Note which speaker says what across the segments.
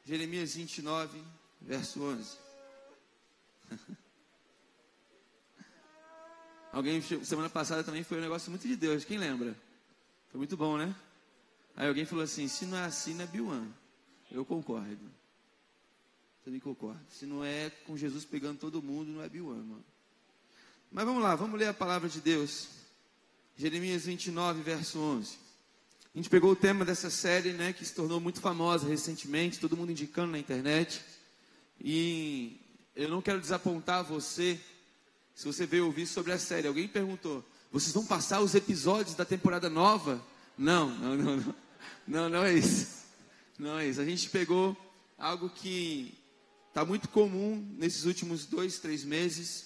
Speaker 1: Jeremias 29, verso 11. Alguém, semana passada também foi um negócio muito de Deus, quem lembra? Foi muito bom, né? Aí alguém falou assim, se não é assim, não é Biuan. Eu concordo. Também concordo. Se não é com Jesus pegando todo mundo, não é Biuan, mano. Mas vamos lá, vamos ler a palavra de Deus. Jeremias 29, verso 11. A gente pegou o tema dessa série, né, que se tornou muito famosa recentemente, todo mundo indicando na internet. E eu não quero desapontar você, se você veio ouvir sobre a série. Alguém perguntou, vocês vão passar os episódios da temporada nova? Não é isso. Não é isso. A gente pegou algo que está muito comum nesses últimos 2-3 meses.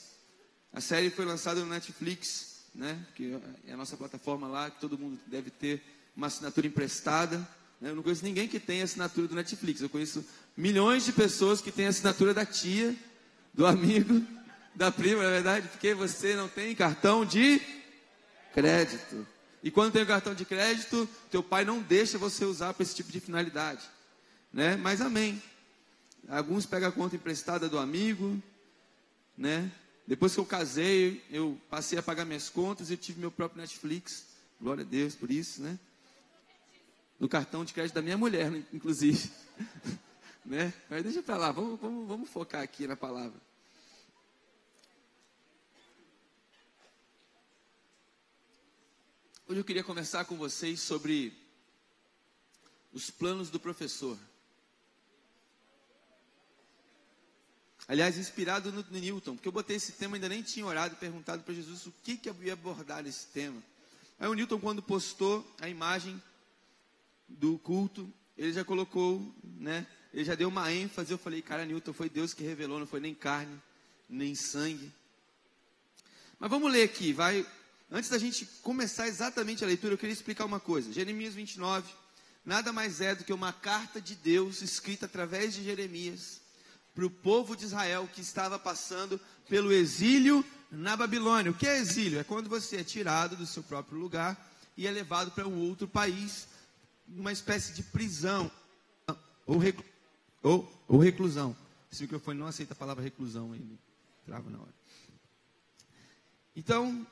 Speaker 1: A série foi lançada no Netflix, né, que é a nossa plataforma lá, que todo mundo deve ter uma assinatura emprestada, né? Eu não conheço ninguém que tenha assinatura do Netflix. Eu conheço milhões de pessoas que têm assinatura da tia, do amigo, da prima, na verdade, porque você não tem cartão de crédito. E quando tem o cartão de crédito, teu pai não deixa você usar para esse tipo de finalidade, né? Mas amém. Alguns pegam a conta emprestada do amigo, né? Depois que eu casei, eu passei a pagar minhas contas e tive meu próprio Netflix. Glória a Deus por isso, né? No cartão de crédito da minha mulher, inclusive. Né? Mas deixa para lá, vamos focar aqui na palavra. Hoje eu queria conversar com vocês sobre os planos do professor. Aliás, inspirado no Newton, porque eu botei esse tema, ainda nem tinha orado e perguntado para Jesus o que eu ia abordar nesse tema. Aí o Newton, quando postou a imagem do culto, ele já colocou, né? Ele já deu uma ênfase. Eu falei, cara, Newton, foi Deus que revelou, não foi nem carne, nem sangue. Mas vamos ler aqui, vai. Antes da gente começar exatamente a leitura, eu queria explicar uma coisa. Jeremias 29, nada mais é do que uma carta de Deus escrita através de Jeremias para o povo de Israel que estava passando pelo exílio na Babilônia. O que é exílio? É quando você é tirado do seu próprio lugar e é levado para um outro país, uma espécie de prisão ou reclusão. Esse microfone não aceita a palavra reclusão ainda. Trava na hora. Então,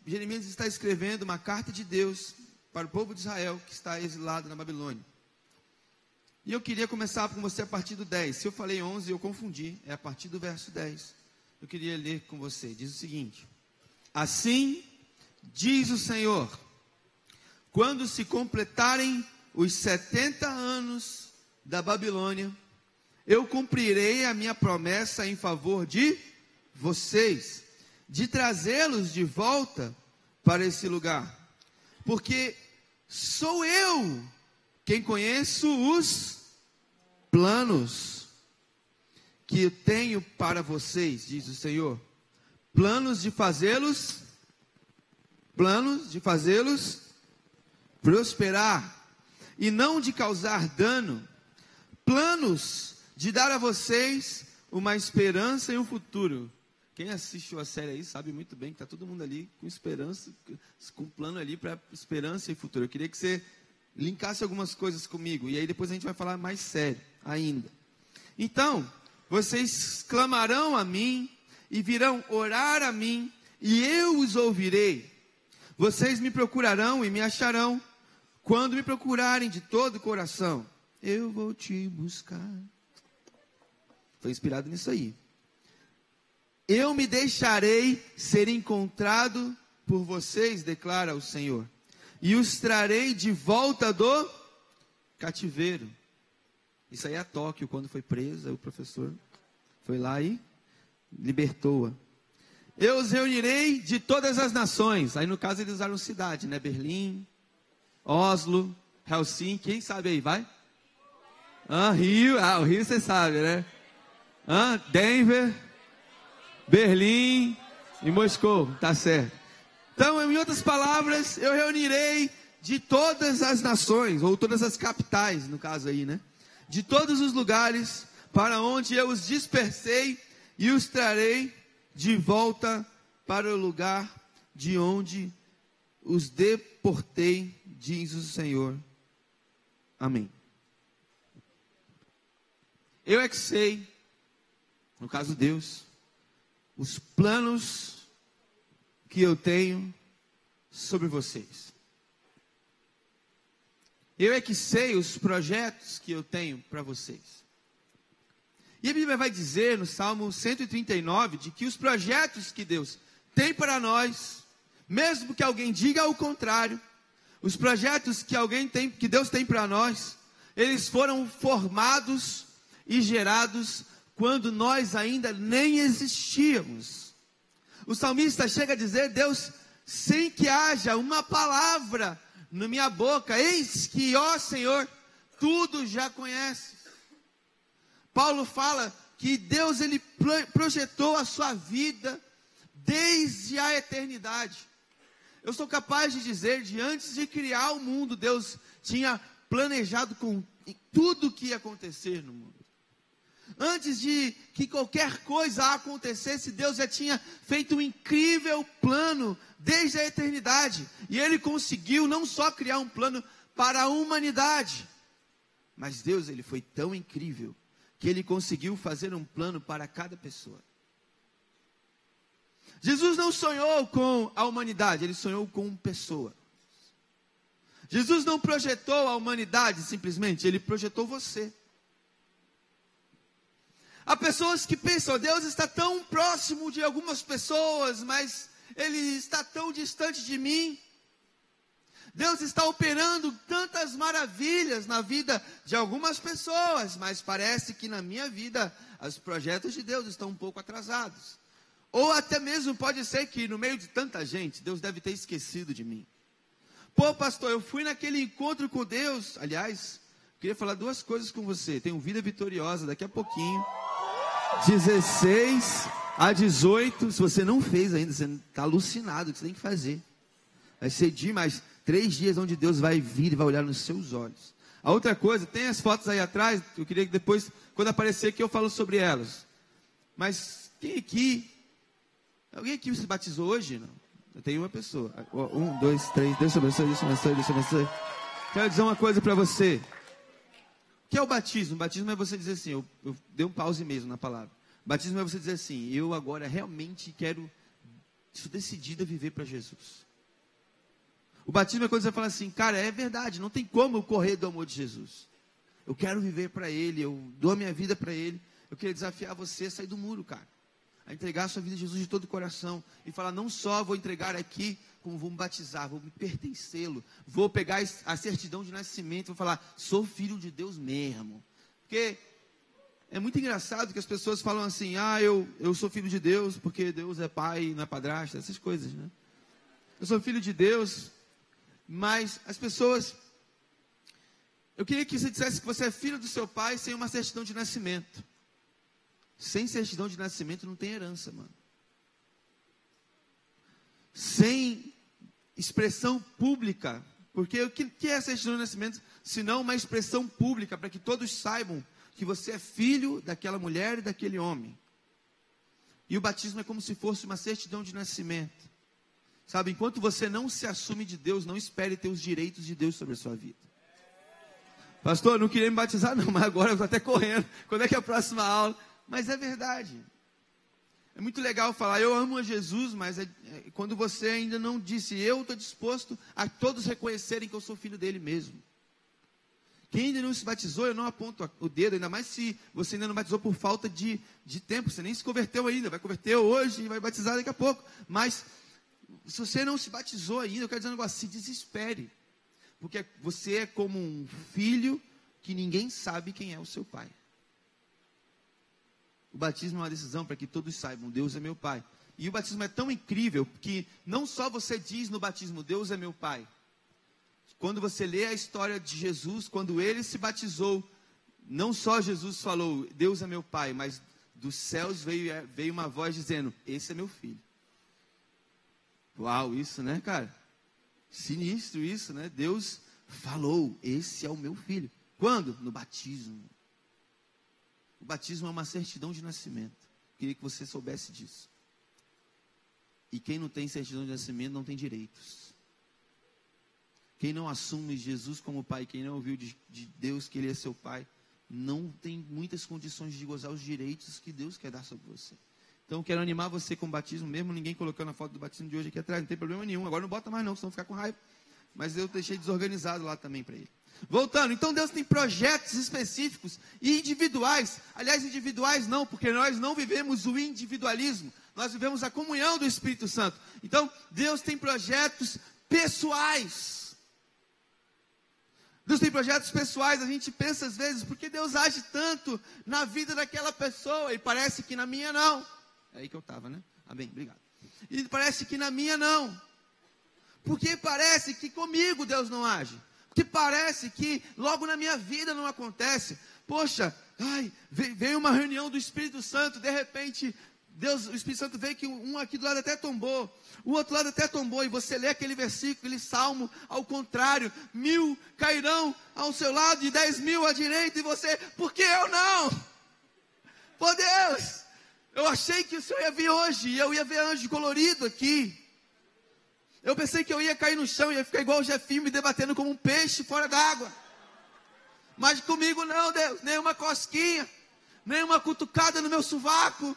Speaker 1: Jeremias está escrevendo uma carta de Deus para o povo de Israel que está exilado na Babilônia. E eu queria começar com você a partir do 10. Se eu falei 11, eu confundi. É a partir do verso 10. Eu queria ler com você. Diz o seguinte: assim diz o Senhor, quando se completarem os 70 anos da Babilônia, eu cumprirei a minha promessa em favor de vocês, de trazê-los de volta para esse lugar, porque sou eu quem conheço os planos que eu tenho para vocês, diz o Senhor, planos de fazê-los prosperar e não de causar dano, planos de dar a vocês uma esperança e um futuro. Quem assistiu a série aí sabe muito bem que está todo mundo ali com esperança, com um plano ali para esperança e futuro. Eu queria que você linkasse algumas coisas comigo, e aí depois a gente vai falar mais sério ainda. Então, vocês clamarão a mim, e virão orar a mim, e eu os ouvirei. Vocês me procurarão e me acharão, quando me procurarem de todo o coração. Eu vou te buscar. Foi inspirado nisso aí. Eu me deixarei ser encontrado por vocês, declara o Senhor, e os trarei de volta do cativeiro. Isso aí é a Tóquio, quando foi presa, o professor foi lá e libertou-a. Eu os reunirei de todas as nações. Aí no caso eles usaram cidade, né? Berlim, Oslo, Helsinki, quem sabe aí, vai? Rio, o Rio você sabe, né? Denver, Berlim e Moscou, tá certo. Então, em outras palavras, eu reunirei de todas as nações, ou todas as capitais, no caso aí, né? De todos os lugares para onde eu os dispersei, e os trarei de volta para o lugar de onde os deportei, diz o Senhor. Amém. Eu é que sei, no caso Deus, os planos que eu tenho sobre vocês. Eu é que sei os projetos que eu tenho para vocês. E a Bíblia vai dizer no Salmo 139 de que os projetos que Deus tem para nós, mesmo que alguém diga o contrário, os projetos que Deus tem para nós, eles foram formados e gerados quando nós ainda nem existíamos. O salmista chega a dizer: Deus, sem que haja uma palavra na minha boca, eis que, ó Senhor, tudo já conheces. Paulo fala que Deus, ele projetou a sua vida desde a eternidade. Eu sou capaz de dizer, de antes de criar o mundo, Deus tinha planejado com tudo o que ia acontecer no mundo. Antes de que qualquer coisa acontecesse, Deus já tinha feito um incrível plano desde a eternidade. E Ele conseguiu não só criar um plano para a humanidade, mas Deus, Ele foi tão incrível que Ele conseguiu fazer um plano para cada pessoa. Jesus não sonhou com a humanidade, Ele sonhou com pessoa. Jesus não projetou a humanidade simplesmente, Ele projetou você. Há pessoas que pensam: Deus está tão próximo de algumas pessoas, mas Ele está tão distante de mim. Deus está operando tantas maravilhas na vida de algumas pessoas, mas parece que na minha vida, os projetos de Deus estão um pouco atrasados. Ou até mesmo pode ser que no meio de tanta gente, Deus deve ter esquecido de mim. Pô, pastor, eu fui naquele encontro com Deus. Aliás, queria falar duas coisas com você. Tem um Vida Vitoriosa daqui a pouquinho. 16 a 18. Se você não fez ainda, você está alucinado, que você tem que fazer. Vai ser mais 3 dias onde Deus vai vir e vai olhar nos seus olhos. A outra coisa, tem as fotos aí atrás. Eu queria que depois, quando aparecer aqui, eu falo sobre elas. Mas quem aqui... Alguém aqui se batizou hoje? Não. Eu tenho uma pessoa. 1, 2, 3. Deus abençoe, Deus abençoe, Deus abençoe. Quero dizer uma coisa para você. O que é o batismo? O batismo é você dizer assim, eu dei um pause mesmo na palavra. O batismo é você dizer assim: eu agora realmente estou decidido a viver para Jesus. O batismo é quando você fala assim: cara, é verdade, não tem como eu correr do amor de Jesus. Eu quero viver para Ele, eu dou a minha vida para Ele. Eu queria desafiar você a sair do muro, cara. A entregar a sua vida a Jesus de todo o coração. E falar: não só vou entregar aqui, como vou me batizar, vou me pertencê-lo. Vou pegar a certidão de nascimento, vou falar: sou filho de Deus mesmo. Porque é muito engraçado que as pessoas falam assim: ah, eu sou filho de Deus, porque Deus é pai, não é padrasto, essas coisas, né? Eu sou filho de Deus, mas as pessoas... Eu queria que você dissesse que você é filho do seu pai sem uma certidão de nascimento. Sem certidão de nascimento não tem herança, mano. Sem expressão pública. Porque o que é a certidão de nascimento? Senão uma expressão pública, para que todos saibam que você é filho daquela mulher e daquele homem. E o batismo é como se fosse uma certidão de nascimento. Sabe, enquanto você não se assume de Deus, não espere ter os direitos de Deus sobre a sua vida. Pastor, eu não queria me batizar não, mas agora eu estou até correndo. Quando é que é a próxima aula? Mas é verdade. É muito legal falar: eu amo a Jesus, mas quando você ainda não disse: eu estou disposto a todos reconhecerem que eu sou filho dele mesmo. Quem ainda não se batizou, eu não aponto o dedo, ainda mais se você ainda não batizou por falta de tempo. Você nem se converteu ainda, vai converter hoje e vai batizar daqui a pouco. Mas se você não se batizou ainda, eu quero dizer um negócio: se desespere. Porque você é como um filho que ninguém sabe quem é o seu pai. O batismo é uma decisão para que todos saibam: Deus é meu pai. E o batismo é tão incrível que não só você diz no batismo: Deus é meu pai. Quando você lê a história de Jesus, quando ele se batizou, não só Jesus falou: Deus é meu pai, mas dos céus veio uma voz dizendo: esse é meu filho. Uau, isso, né, cara? Sinistro isso, né? Deus falou: esse é o meu filho. Quando? No batismo. O batismo é uma certidão de nascimento. Queria que você soubesse disso. E quem não tem certidão de nascimento não tem direitos. Quem não assume Jesus como pai, quem não ouviu de Deus que Ele é seu pai, não tem muitas condições de gozar os direitos que Deus quer dar sobre você. Então, quero animar você com o batismo, mesmo ninguém colocando a foto do batismo de hoje aqui atrás, não tem problema nenhum. Agora não bota mais não, senão ficar com raiva. Mas eu deixei desorganizado lá também para ele. Voltando, então Deus tem projetos específicos e individuais. Aliás, individuais não, porque nós não vivemos o individualismo. Nós vivemos a comunhão do Espírito Santo. Então, Deus tem projetos pessoais. Deus tem projetos pessoais. A gente pensa às vezes, por que Deus age tanto na vida daquela pessoa e parece que na minha não? É aí que eu estava, né? Amém, obrigado. E parece que na minha não. Porque parece que comigo Deus não age. Porque parece que logo na minha vida não acontece. Poxa, veio uma reunião do Espírito Santo, de repente, o Espírito Santo veio que um aqui do lado até tombou, o outro lado até tombou, e você lê aquele versículo, aquele salmo, ao contrário, 1000 cairão ao seu lado e 10.000 à direita, e você, por que eu não? Pô Deus, eu achei que o Senhor ia vir hoje, e eu ia ver anjo colorido aqui. Eu pensei que eu ia cair no chão, ia ficar igual o Jefinho, me debatendo como um peixe fora d'água. Mas comigo não, Deus, nem uma cosquinha, nem uma cutucada no meu sovaco,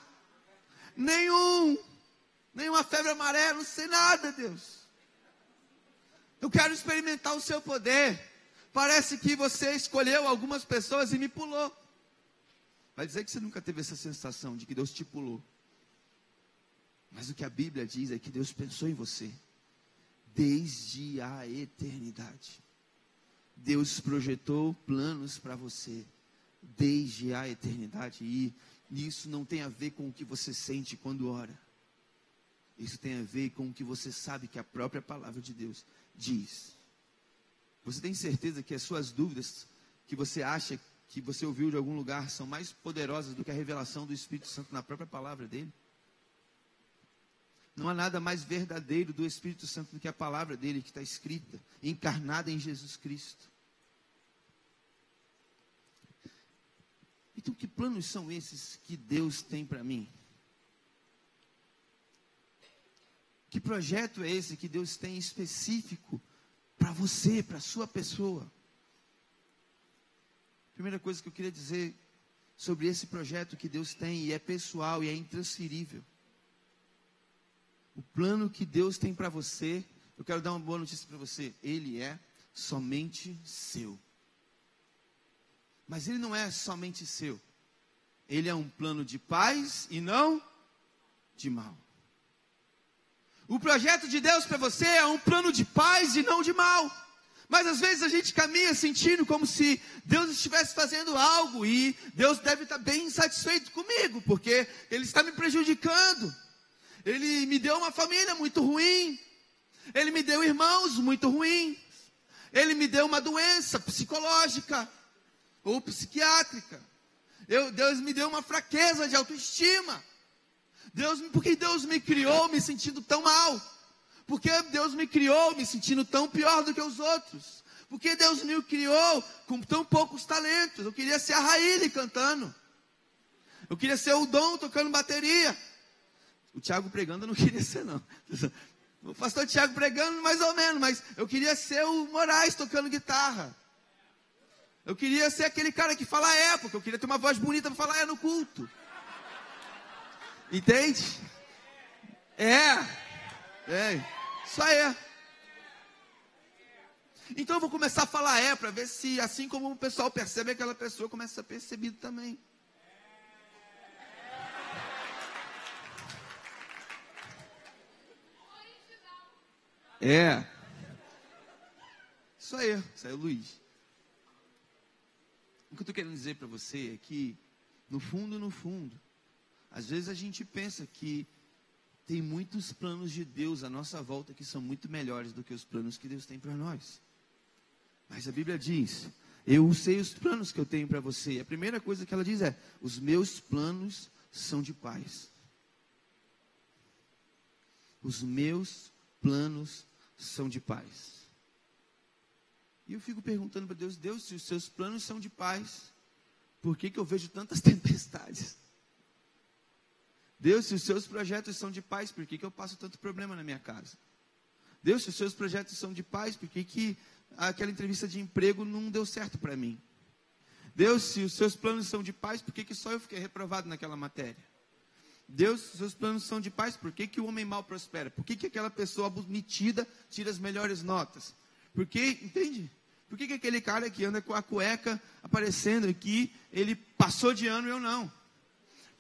Speaker 1: nenhuma febre amarela, não sei nada, Deus. Eu quero experimentar o seu poder. Parece que você escolheu algumas pessoas e me pulou. Vai dizer que você nunca teve essa sensação de que Deus te pulou. Mas o que a Bíblia diz é que Deus pensou em você desde a eternidade. Deus projetou planos para você desde a eternidade. E isso não tem a ver com o que você sente quando ora. Isso tem a ver com o que você sabe que a própria palavra de Deus diz. Você tem certeza que as suas dúvidas, que você acha que você ouviu de algum lugar, são mais poderosas do que a revelação do Espírito Santo na própria palavra dele? Não há nada mais verdadeiro do Espírito Santo do que a palavra dele que está escrita, encarnada em Jesus Cristo. Então, que planos são esses que Deus tem para mim? Que projeto é esse que Deus tem específico para você, para a sua pessoa? Primeira coisa que eu queria dizer sobre esse projeto que Deus tem, e é pessoal e é intransferível. O plano que Deus tem para você, eu quero dar uma boa notícia para você, ele é somente seu. Mas ele não é somente seu. Ele é um plano de paz e não de mal. O projeto de Deus para você é um plano de paz e não de mal. Mas às vezes a gente caminha sentindo como se Deus estivesse fazendo algo e Deus deve estar bem insatisfeito comigo, porque Ele está me prejudicando. Ele me deu uma família muito ruim. Ele me deu irmãos muito ruins. Ele me deu uma doença psicológica ou psiquiátrica. Deus me deu uma fraqueza de autoestima. Por que Deus me criou me sentindo tão mal? Por que Deus me criou me sentindo tão pior do que os outros? Por que Deus me criou com tão poucos talentos? Eu queria ser a Raíli cantando. Eu queria ser o Dom tocando bateria. O Tiago pregando eu não queria ser não. O pastor Tiago pregando mais ou menos, mas eu queria ser o Moraes tocando guitarra. Eu queria ser aquele cara que fala porque eu queria ter uma voz bonita para falar no culto. Entende? Isso aí. Então eu vou começar a falar para ver se, assim como o pessoal percebe, aquela pessoa começa a ser percebido também. Isso aí é o Luiz. O que eu estou querendo dizer para você é que, no fundo, às vezes a gente pensa que tem muitos planos de Deus à nossa volta que são muito melhores do que os planos que Deus tem para nós. Mas a Bíblia diz, eu sei os planos que eu tenho para você. E a primeira coisa que ela diz é, os meus planos são de paz. Os meus planos são de paz. E eu fico perguntando para Deus, se os seus planos são de paz, por que eu vejo tantas tempestades? Deus, se os seus projetos são de paz, por que eu passo tanto problema na minha casa? Deus, se os seus projetos são de paz, por que aquela entrevista de emprego não deu certo para mim? Deus, se os seus planos são de paz, por que que só eu fiquei reprovado naquela matéria? Deus, se os seus planos são de paz, por que que o homem mau prospera? Por que que aquela pessoa metida tira as melhores notas? Por que, entende? Por que que aquele cara que anda com a cueca aparecendo aqui, ele passou de ano e eu não?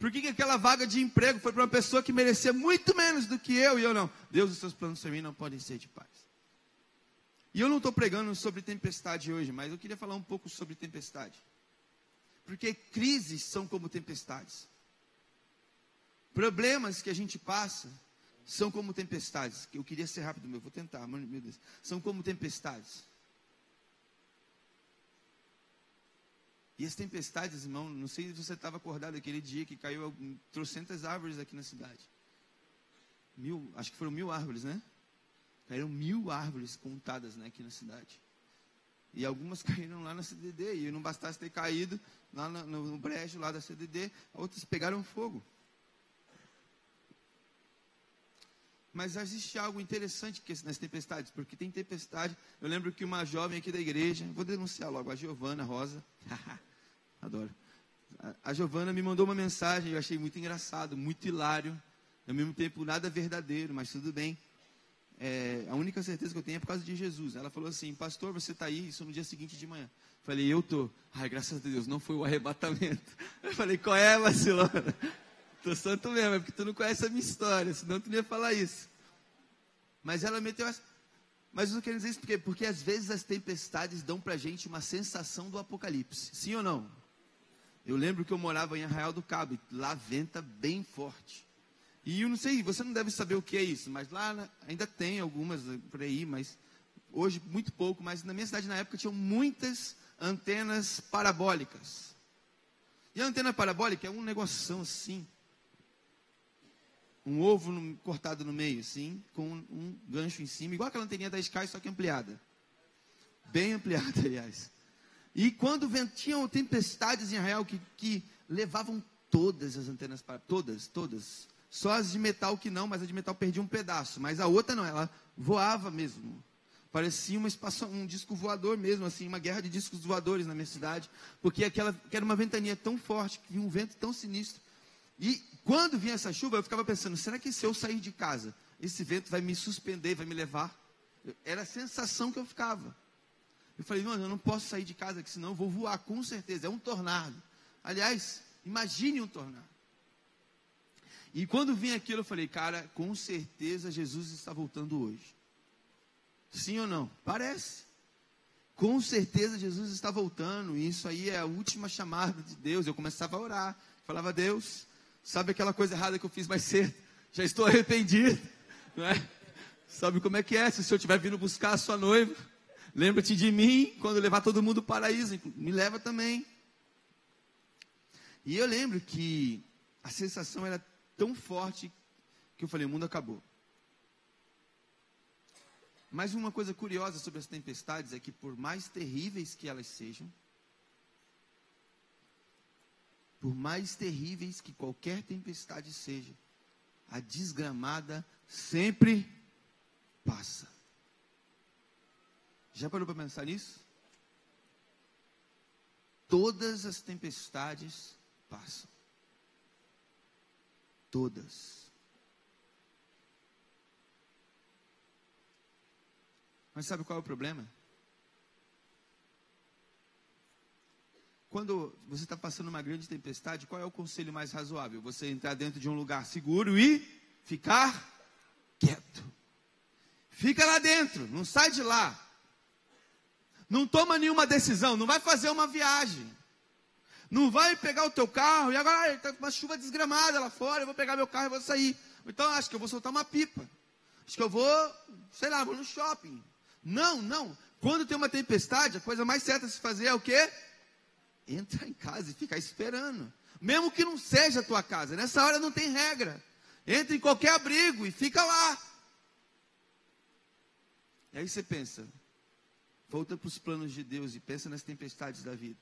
Speaker 1: Por que que aquela vaga de emprego foi para uma pessoa que merecia muito menos do que eu e eu não? Deus, os seus planos para mim não podem ser de paz. E eu não estou pregando sobre tempestade hoje, mas eu queria falar um pouco sobre tempestade. Porque crises são como tempestades. Problemas que a gente passa são como tempestades. Eu queria ser rápido, eu vou tentar, meu Deus. São como tempestades. E as tempestades, irmão, não sei se você estava acordado aquele dia que caiu trocentas árvores aqui na cidade. Acho que foram 1000 árvores, né? Caíram 1000 árvores contadas, né, aqui na cidade. E algumas caíram lá na CDD. E não bastasse ter caído lá no brejo lá da CDD, outras pegaram fogo. Mas existe algo interessante nas tempestades, porque tem tempestade. Eu lembro que uma jovem aqui da igreja, vou denunciar logo, a Giovana Rosa, adoro. A Giovana me mandou uma mensagem, eu achei muito engraçado, muito hilário, ao mesmo tempo nada verdadeiro, mas tudo bem. A única certeza que eu tenho é por causa de Jesus. Ela falou assim: pastor, você está aí? Isso no dia seguinte de manhã. Falei, eu estou. Ai, graças a Deus, não foi o arrebatamento. Eu falei, qual é, vacilona? Tô santo mesmo, é porque tu não conhece a minha história, senão tu não ia falar isso. Mas ela meteu essa. Mas eu não quero dizer isso porque às vezes as tempestades dão pra gente uma sensação do apocalipse. Sim ou não? Eu lembro que eu morava em Arraial do Cabo, e lá venta bem forte. E eu não sei, você não deve saber o que é isso, mas lá ainda tem algumas por aí, mas hoje muito pouco. Mas na minha cidade na época tinham muitas antenas parabólicas. E a antena parabólica é um negoção assim. Um ovo cortado no meio, assim, com um gancho em cima, igual aquela anteninha da Sky, só que ampliada. Bem ampliada, aliás. E quando tinham tempestades em Arraial que levavam todas as antenas, todas. Só as de metal que não, mas a de metal perdia um pedaço. Mas a outra não, ela voava mesmo. Parecia um disco voador mesmo, assim, uma guerra de discos voadores na minha cidade. Porque que era uma ventania tão forte, que vinha um vento tão sinistro. E quando vinha essa chuva, eu ficava pensando, será que se eu sair de casa, esse vento vai me suspender, vai me levar? Era a sensação que eu ficava. Eu falei, mano, eu não posso sair de casa, que senão eu vou voar, com certeza. É um tornado. Aliás, imagine um tornado. E quando vinha aquilo, eu falei, cara, com certeza Jesus está voltando hoje. Sim ou não? Parece. Com certeza Jesus está voltando. E isso aí é a última chamada de Deus. Eu começava a orar. Falava, Deus, sabe aquela coisa errada que eu fiz mais cedo? Já estou arrependido. Não é? Sabe como é que é? Se o Senhor estiver vindo buscar a sua noiva, lembra-te de mim quando levar todo mundo para o paraíso. Me leva também. E eu lembro que a sensação era tão forte que eu falei, o mundo acabou. Mas uma coisa curiosa sobre as tempestades é que por mais terríveis que elas sejam, por mais terríveis que qualquer tempestade seja, a desgramada sempre passa. Já parou para pensar nisso? Todas as tempestades passam. Todas. Mas sabe qual é o problema? Quando você está passando uma grande tempestade, qual é o conselho mais razoável? Você entrar dentro de um lugar seguro e ficar quieto. Fica lá dentro, não sai de lá. Não toma nenhuma decisão, não vai fazer uma viagem. Não vai pegar o teu carro e agora está uma chuva desgramada lá fora, eu vou pegar meu carro e vou sair. Então acho que eu vou soltar uma pipa. Acho que eu vou, sei lá, vou no shopping. Não. Quando tem uma tempestade, a coisa mais certa a se fazer é o quê? Entra em casa e ficar esperando. Mesmo que não seja a tua casa. Nessa hora não tem regra. Entra em qualquer abrigo e fica lá. E aí você pensa, volta para os planos de Deus e pensa nas tempestades da vida.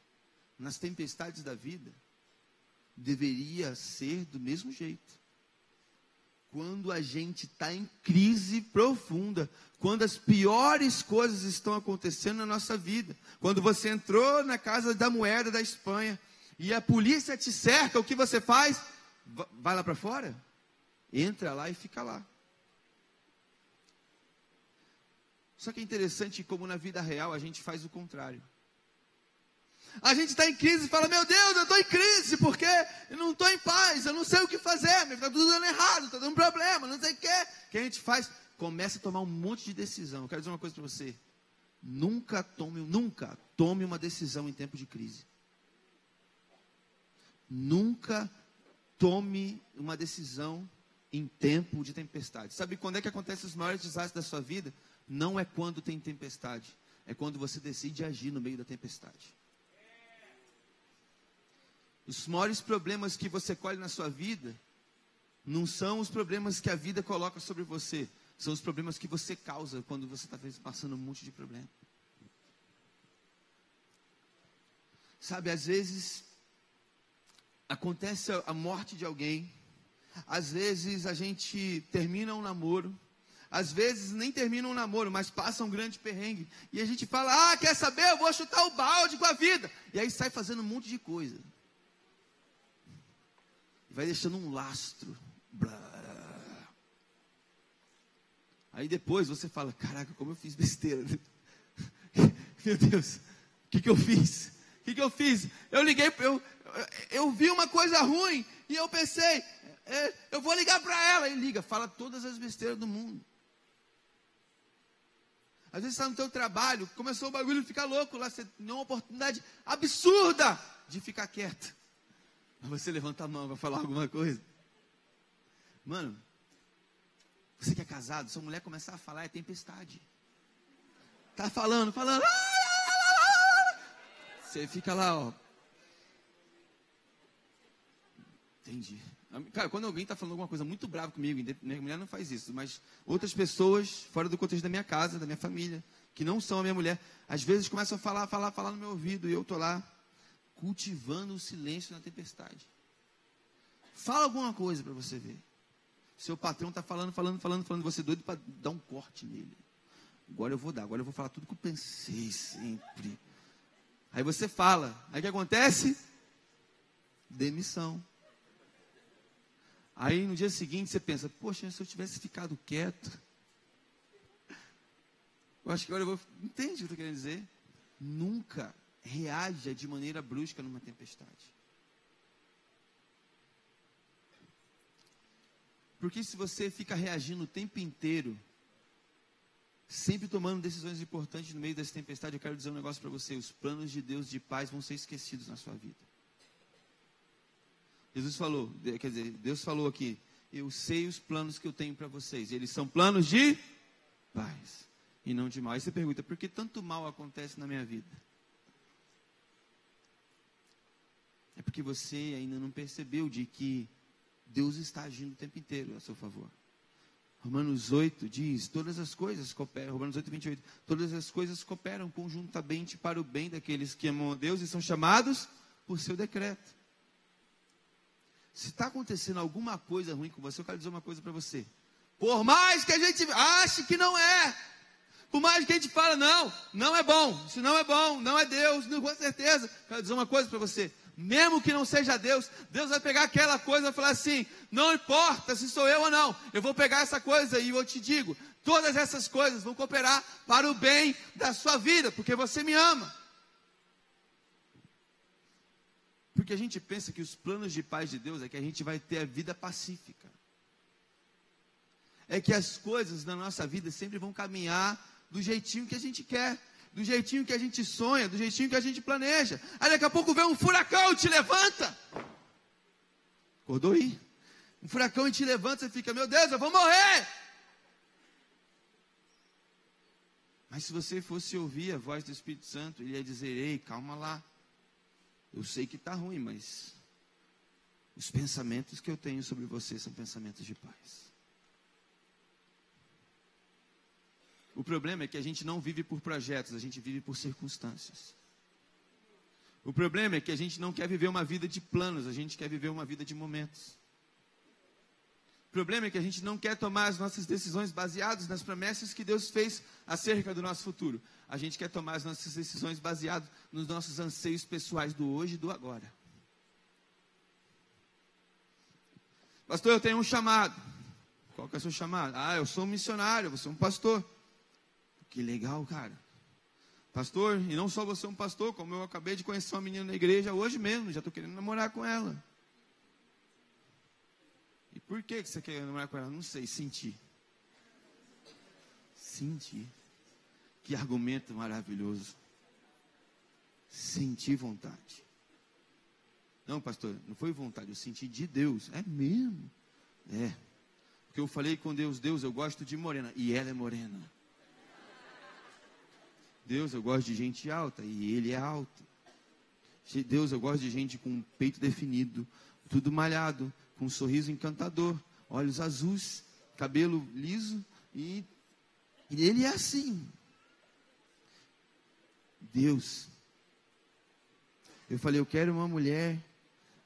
Speaker 1: Nas tempestades da vida, deveria ser do mesmo jeito. quando a gente está em crise profunda, quando as piores coisas estão acontecendo na nossa vida, quando você entrou na Casa da Moeda da Espanha e a polícia te cerca, o que você faz? Vai lá para fora? Entra lá e fica lá. Só que é interessante como na vida real a gente faz o contrário. A gente está em crise e fala, meu Deus, eu estou em crise, porque eu não estou em paz, eu não sei o que fazer, está tudo dando errado, está dando problema, não sei o quê. O que a gente faz? Começa a tomar um monte de decisão. Eu quero dizer uma coisa para você. Nunca tome uma decisão em tempo de crise. Nunca tome uma decisão em tempo de tempestade. Sabe quando é que acontecem os maiores desastres da sua vida? Não é quando tem tempestade, é quando você decide agir no meio da tempestade. Os maiores problemas que você colhe na sua vida não são os problemas que a vida coloca sobre você, são os problemas que você causa quando você está passando um monte de problema. Sabe, às vezes acontece a morte de alguém, às vezes a gente termina um namoro, às vezes nem termina um namoro, mas passa um grande perrengue, e a gente fala, quer saber, eu vou chutar o balde com a vida, e aí sai fazendo um monte de coisa, vai deixando um lastro, aí depois você fala, caraca, como eu fiz besteira, meu Deus, o que eu fiz? Eu liguei, eu vi uma coisa ruim, e eu pensei, eu vou ligar para ela, e liga, fala todas as besteiras do mundo. Às vezes está no teu trabalho, começou o bagulho a ficar louco lá, você tem uma oportunidade absurda de ficar quieto. Mas você levanta a mão para falar alguma coisa. Mano, você que é casado, sua mulher começar a falar, é tempestade. Tá falando. Você fica lá, ó. Entendi. Cara, quando alguém está falando alguma coisa muito brava comigo, minha mulher não faz isso, mas outras pessoas, fora do contexto da minha casa, da minha família, que não são a minha mulher, às vezes começam a falar no meu ouvido, e eu estou lá, cultivando o silêncio na tempestade. Fala alguma coisa para você ver. Seu patrão está falando, você é doido para dar um corte nele. Agora eu vou falar tudo que eu pensei sempre. Aí você fala, aí o que acontece? Demissão. Aí no dia seguinte você pensa, poxa, se eu tivesse ficado quieto, eu acho que agora eu vou... Entende o que eu estou querendo dizer? Nunca reaja de maneira brusca numa tempestade. Porque se você fica reagindo o tempo inteiro, sempre tomando decisões importantes no meio dessa tempestade, eu quero dizer um negócio para você, os planos de Deus de paz vão ser esquecidos na sua vida. Deus falou aqui, eu sei os planos que eu tenho para vocês, eles são planos de paz e não de mal. Aí você pergunta, por que tanto mal acontece na minha vida? É porque você ainda não percebeu de que Deus está agindo o tempo inteiro a seu favor. Romanos 8 diz, todas as coisas cooperam, Romanos 8, 28, todas as coisas cooperam conjuntamente para o bem daqueles que amam a Deus e são chamados por seu decreto. Se está acontecendo alguma coisa ruim com você, eu quero dizer uma coisa para você. Por mais que a gente ache que não é, por mais que a gente fale, não é bom, isso não é bom, não é Deus, não, com certeza. Quero dizer uma coisa para você. Mesmo que não seja Deus, Deus vai pegar aquela coisa e vai falar assim, não importa se sou eu ou não, eu vou pegar essa coisa e eu te digo, todas essas coisas vão cooperar para o bem da sua vida, porque você me ama. Porque a gente pensa que os planos de paz de Deus é que a gente vai ter a vida pacífica. É que as coisas na nossa vida sempre vão caminhar do jeitinho que a gente quer, do jeitinho que a gente sonha, do jeitinho que a gente planeja. Aí daqui a pouco vem um furacão e te levanta. Acordou aí? Um furacão e te levanta, você fica, meu Deus, eu vou morrer. Mas se você fosse ouvir a voz do Espírito Santo, ele ia dizer, ei, calma lá. Eu sei que está ruim, mas os pensamentos que eu tenho sobre você são pensamentos de paz. O problema é que a gente não vive por projetos, a gente vive por circunstâncias. O problema é que a gente não quer viver uma vida de planos, a gente quer viver uma vida de momentos. problema é que a gente não quer tomar as nossas decisões baseadas nas promessas que Deus fez acerca do nosso futuro. A gente quer tomar as nossas decisões baseadas nos nossos anseios pessoais do hoje e do agora. Pastor, eu tenho um chamado. Qual que é o seu chamado? Ah, eu sou um missionário, você é um pastor. Que legal, cara. Pastor, e não só você é um pastor, como eu acabei de conhecer uma menina na igreja hoje mesmo, já estou querendo namorar com ela. E por que você quer namorar com ela? Não sei, senti. Senti. Que argumento maravilhoso. Senti vontade. Não, pastor, não foi vontade, eu senti de Deus. É mesmo? É. Porque eu falei com Deus, Deus, eu gosto de morena. E ela é morena. Deus, eu gosto de gente alta. E ele é alto. Deus, eu gosto de gente com peito definido, tudo malhado, com um sorriso encantador, olhos azuis, cabelo liso, e ele é assim. Deus. Eu falei, eu quero uma mulher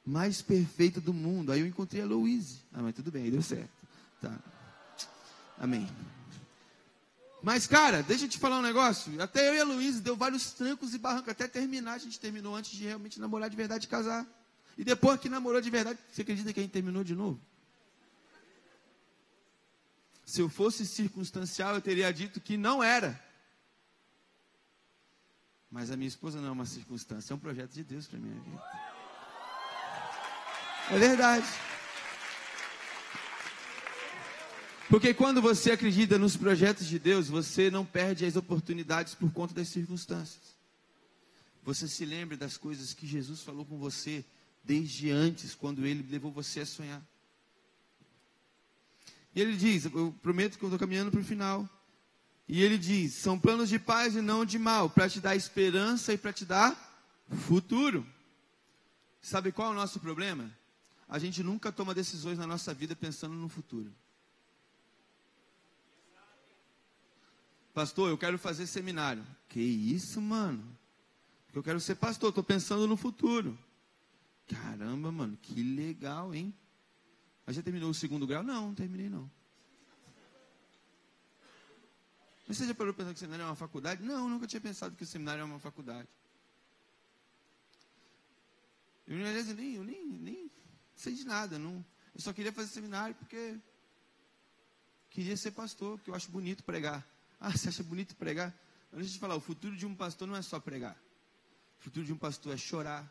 Speaker 1: mais perfeita do mundo. Aí eu encontrei a Louise. Ah, mas tudo bem, aí deu certo. Tá. Amém. Mas, cara, deixa eu te falar um negócio. Até eu e a Louise deu vários trancos e barrancos. Até terminar, a gente terminou antes de realmente namorar de verdade e casar. E depois que namorou de verdade, você acredita que a gente terminou de novo? Se eu fosse circunstancial, eu teria dito que não era. Mas a minha esposa não é uma circunstância, é um projeto de Deus para a minha vida. É verdade. Porque quando você acredita nos projetos de Deus, você não perde as oportunidades por conta das circunstâncias. Você se lembra das coisas que Jesus falou com você desde antes, quando Ele levou você a sonhar. E Ele diz, eu prometo que eu estou caminhando para o final. E Ele diz, são planos de paz e não de mal, para te dar esperança e para te dar futuro. Sabe qual é o nosso problema? A gente nunca toma decisões na nossa vida pensando no futuro. Pastor, eu quero fazer seminário. Que isso, mano? Porque eu quero ser pastor, estou pensando no futuro. Caramba, mano, que legal, hein? Mas já terminou o 2º grau? Não terminei não. Mas você já parou pensando que o seminário é uma faculdade? Não, nunca tinha pensado que o seminário é uma faculdade. Eu nem sei de nada. Não, eu só queria fazer seminário porque queria ser pastor, porque eu acho bonito pregar. Ah, você acha bonito pregar? Mas deixa eu te falar, o futuro de um pastor não é só pregar. O futuro de um pastor é chorar.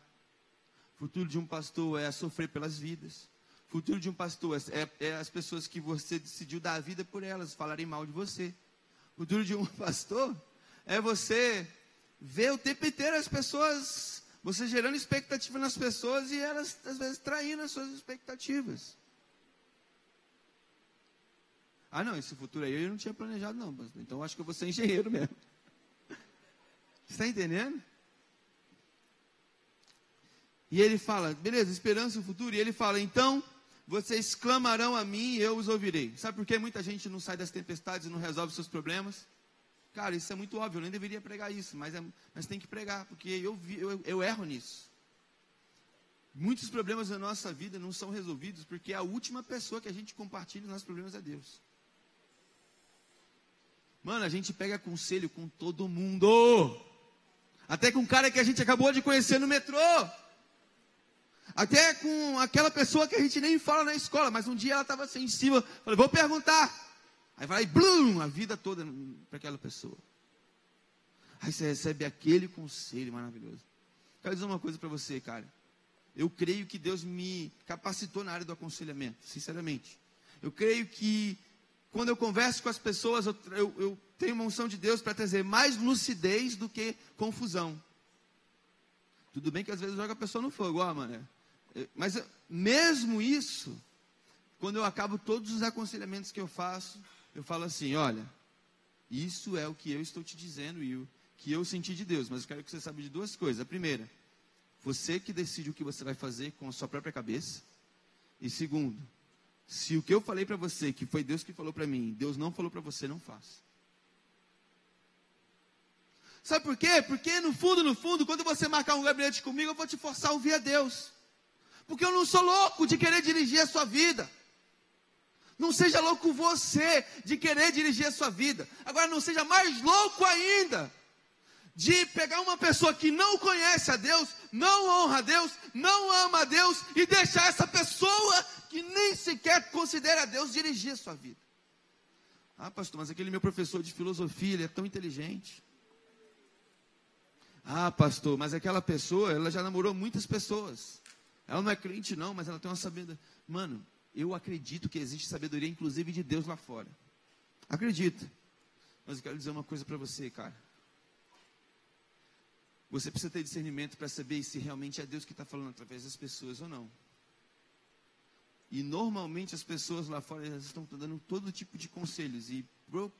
Speaker 1: O futuro de um pastor é sofrer pelas vidas. O futuro de um pastor é as pessoas que você decidiu dar a vida por elas, falarem mal de você. O futuro de um pastor é você ver o tempo inteiro as pessoas, você gerando expectativa nas pessoas e elas, às vezes, traindo as suas expectativas. Ah, não, esse futuro aí eu não tinha planejado não, pastor. Então eu acho que eu vou ser engenheiro mesmo. Você está entendendo? E ele fala, beleza, esperança no futuro. E ele fala, então, vocês clamarão a mim e eu os ouvirei. Sabe por que muita gente não sai das tempestades e não resolve seus problemas? Cara, isso é muito óbvio, eu nem deveria pregar isso, mas tem que pregar, porque eu erro nisso. Muitos problemas da nossa vida não são resolvidos, porque a última pessoa que a gente compartilha os nossos problemas é Deus. Mano, a gente pega conselho com todo mundo. Até com um cara que a gente acabou de conhecer no metrô. Até com aquela pessoa que a gente nem fala na escola, mas um dia ela estava sensível. Falei, vou perguntar. Aí vai e blum, a vida toda para aquela pessoa. Aí você recebe aquele conselho maravilhoso. Quero dizer uma coisa para você, cara. Eu creio que Deus me capacitou na área do aconselhamento, sinceramente. Eu creio que quando eu converso com as pessoas, eu tenho uma unção de Deus para trazer mais lucidez do que confusão. Tudo bem que às vezes joga a pessoa no fogo, ó, mano. Mas mesmo isso, quando eu acabo todos os aconselhamentos que eu faço, eu falo assim, olha, isso é o que eu estou te dizendo e o que eu senti de Deus. Mas eu quero que você saiba de duas coisas. A primeira, você que decide o que você vai fazer com a sua própria cabeça. E segundo, se o que eu falei para você, que foi Deus que falou para mim, Deus não falou para você, não faça. Sabe por quê? Porque no fundo, quando você marcar um gabinete comigo, eu vou te forçar a ouvir a Deus. Porque eu não sou louco de querer dirigir a sua vida. Não seja louco você de querer dirigir a sua vida. Agora não seja mais louco ainda de pegar uma pessoa que não conhece a Deus, não honra a Deus, não ama a Deus e deixar essa pessoa que nem sequer considera a Deus dirigir a sua vida. Ah, pastor, mas aquele meu professor de filosofia, ele é tão inteligente. Ah, pastor, mas aquela pessoa, ela já namorou muitas pessoas. Ela não é crente não, mas ela tem uma sabedoria. Mano, eu acredito que existe sabedoria, inclusive de Deus lá fora. Acredito. Mas eu quero dizer uma coisa para você, cara. Você precisa ter discernimento para saber se realmente é Deus que está falando através das pessoas ou não. E normalmente as pessoas lá fora, elas estão dando todo tipo de conselhos. E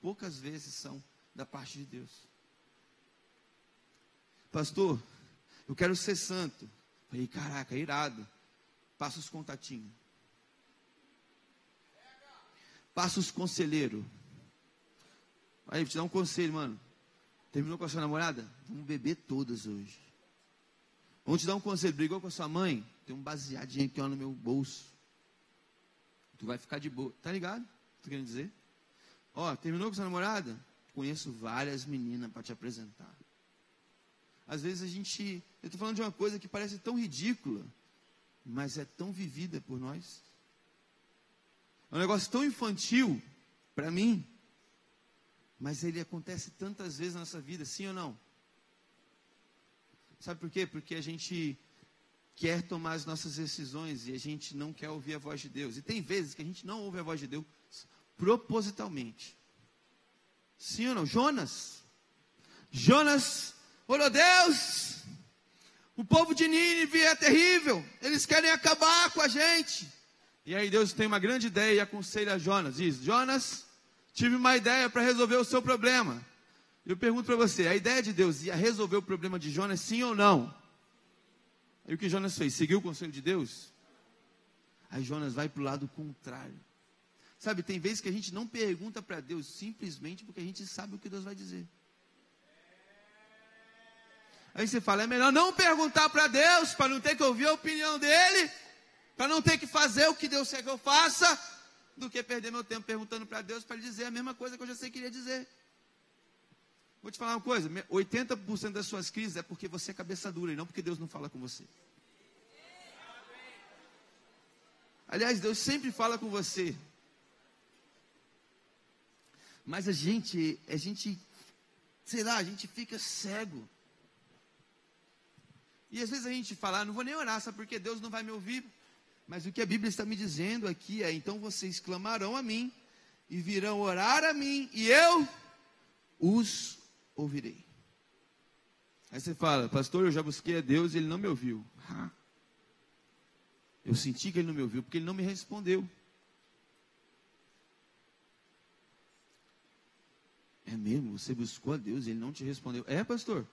Speaker 1: poucas vezes são da parte de Deus. Pastor, eu quero ser santo. Falei, caraca, irado. Passa os contatinhos. Passa os conselheiros. Aí, vou te dar um conselho, mano. Terminou com a sua namorada? Vamos beber todas hoje. Vamos te dar um conselho. Brigou com a sua mãe? Tem um baseadinho aqui ó, no meu bolso. Tu vai ficar de boa. Tá ligado? Tô querendo dizer? Ó, terminou com a sua namorada? Conheço várias meninas para te apresentar. Às vezes eu estou falando de uma coisa que parece tão ridícula, mas é tão vivida por nós. É um negócio tão infantil para mim, mas ele acontece tantas vezes na nossa vida, sim ou não? Sabe por quê? Porque a gente quer tomar as nossas decisões e a gente não quer ouvir a voz de Deus. E tem vezes que a gente não ouve a voz de Deus propositalmente. Sim ou não? Jonas, olha Deus, o povo de Nínive é terrível, eles querem acabar com a gente. E aí Deus tem uma grande ideia e aconselha a Jonas, diz, Jonas, tive uma ideia para resolver o seu problema. Eu pergunto para você, a ideia de Deus ia resolver o problema de Jonas, sim ou não? Aí o que Jonas fez? Seguiu o conselho de Deus? Aí Jonas vai para o lado contrário. Sabe, tem vezes que a gente não pergunta para Deus simplesmente porque a gente sabe o que Deus vai dizer. Aí você fala, é melhor não perguntar para Deus, para não ter que ouvir a opinião dele, para não ter que fazer o que Deus quer que eu faça, do que perder meu tempo perguntando para Deus, para ele dizer a mesma coisa que eu já sei que ele ia dizer. Vou te falar uma coisa, 80% das suas crises é porque você é cabeça dura, e não porque Deus não fala com você. Aliás, Deus sempre fala com você. Mas a gente, sei lá, a gente fica cego. E às vezes a gente fala, não vou nem orar, sabe porque Deus não vai me ouvir. Mas o que a Bíblia está me dizendo aqui é, então vocês clamarão a mim, e virão orar a mim, e eu os ouvirei. Aí você fala, pastor, eu já busquei a Deus e ele não me ouviu. Eu senti que ele não me ouviu, porque ele não me respondeu. É mesmo? Você buscou a Deus e ele não te respondeu? É, pastor?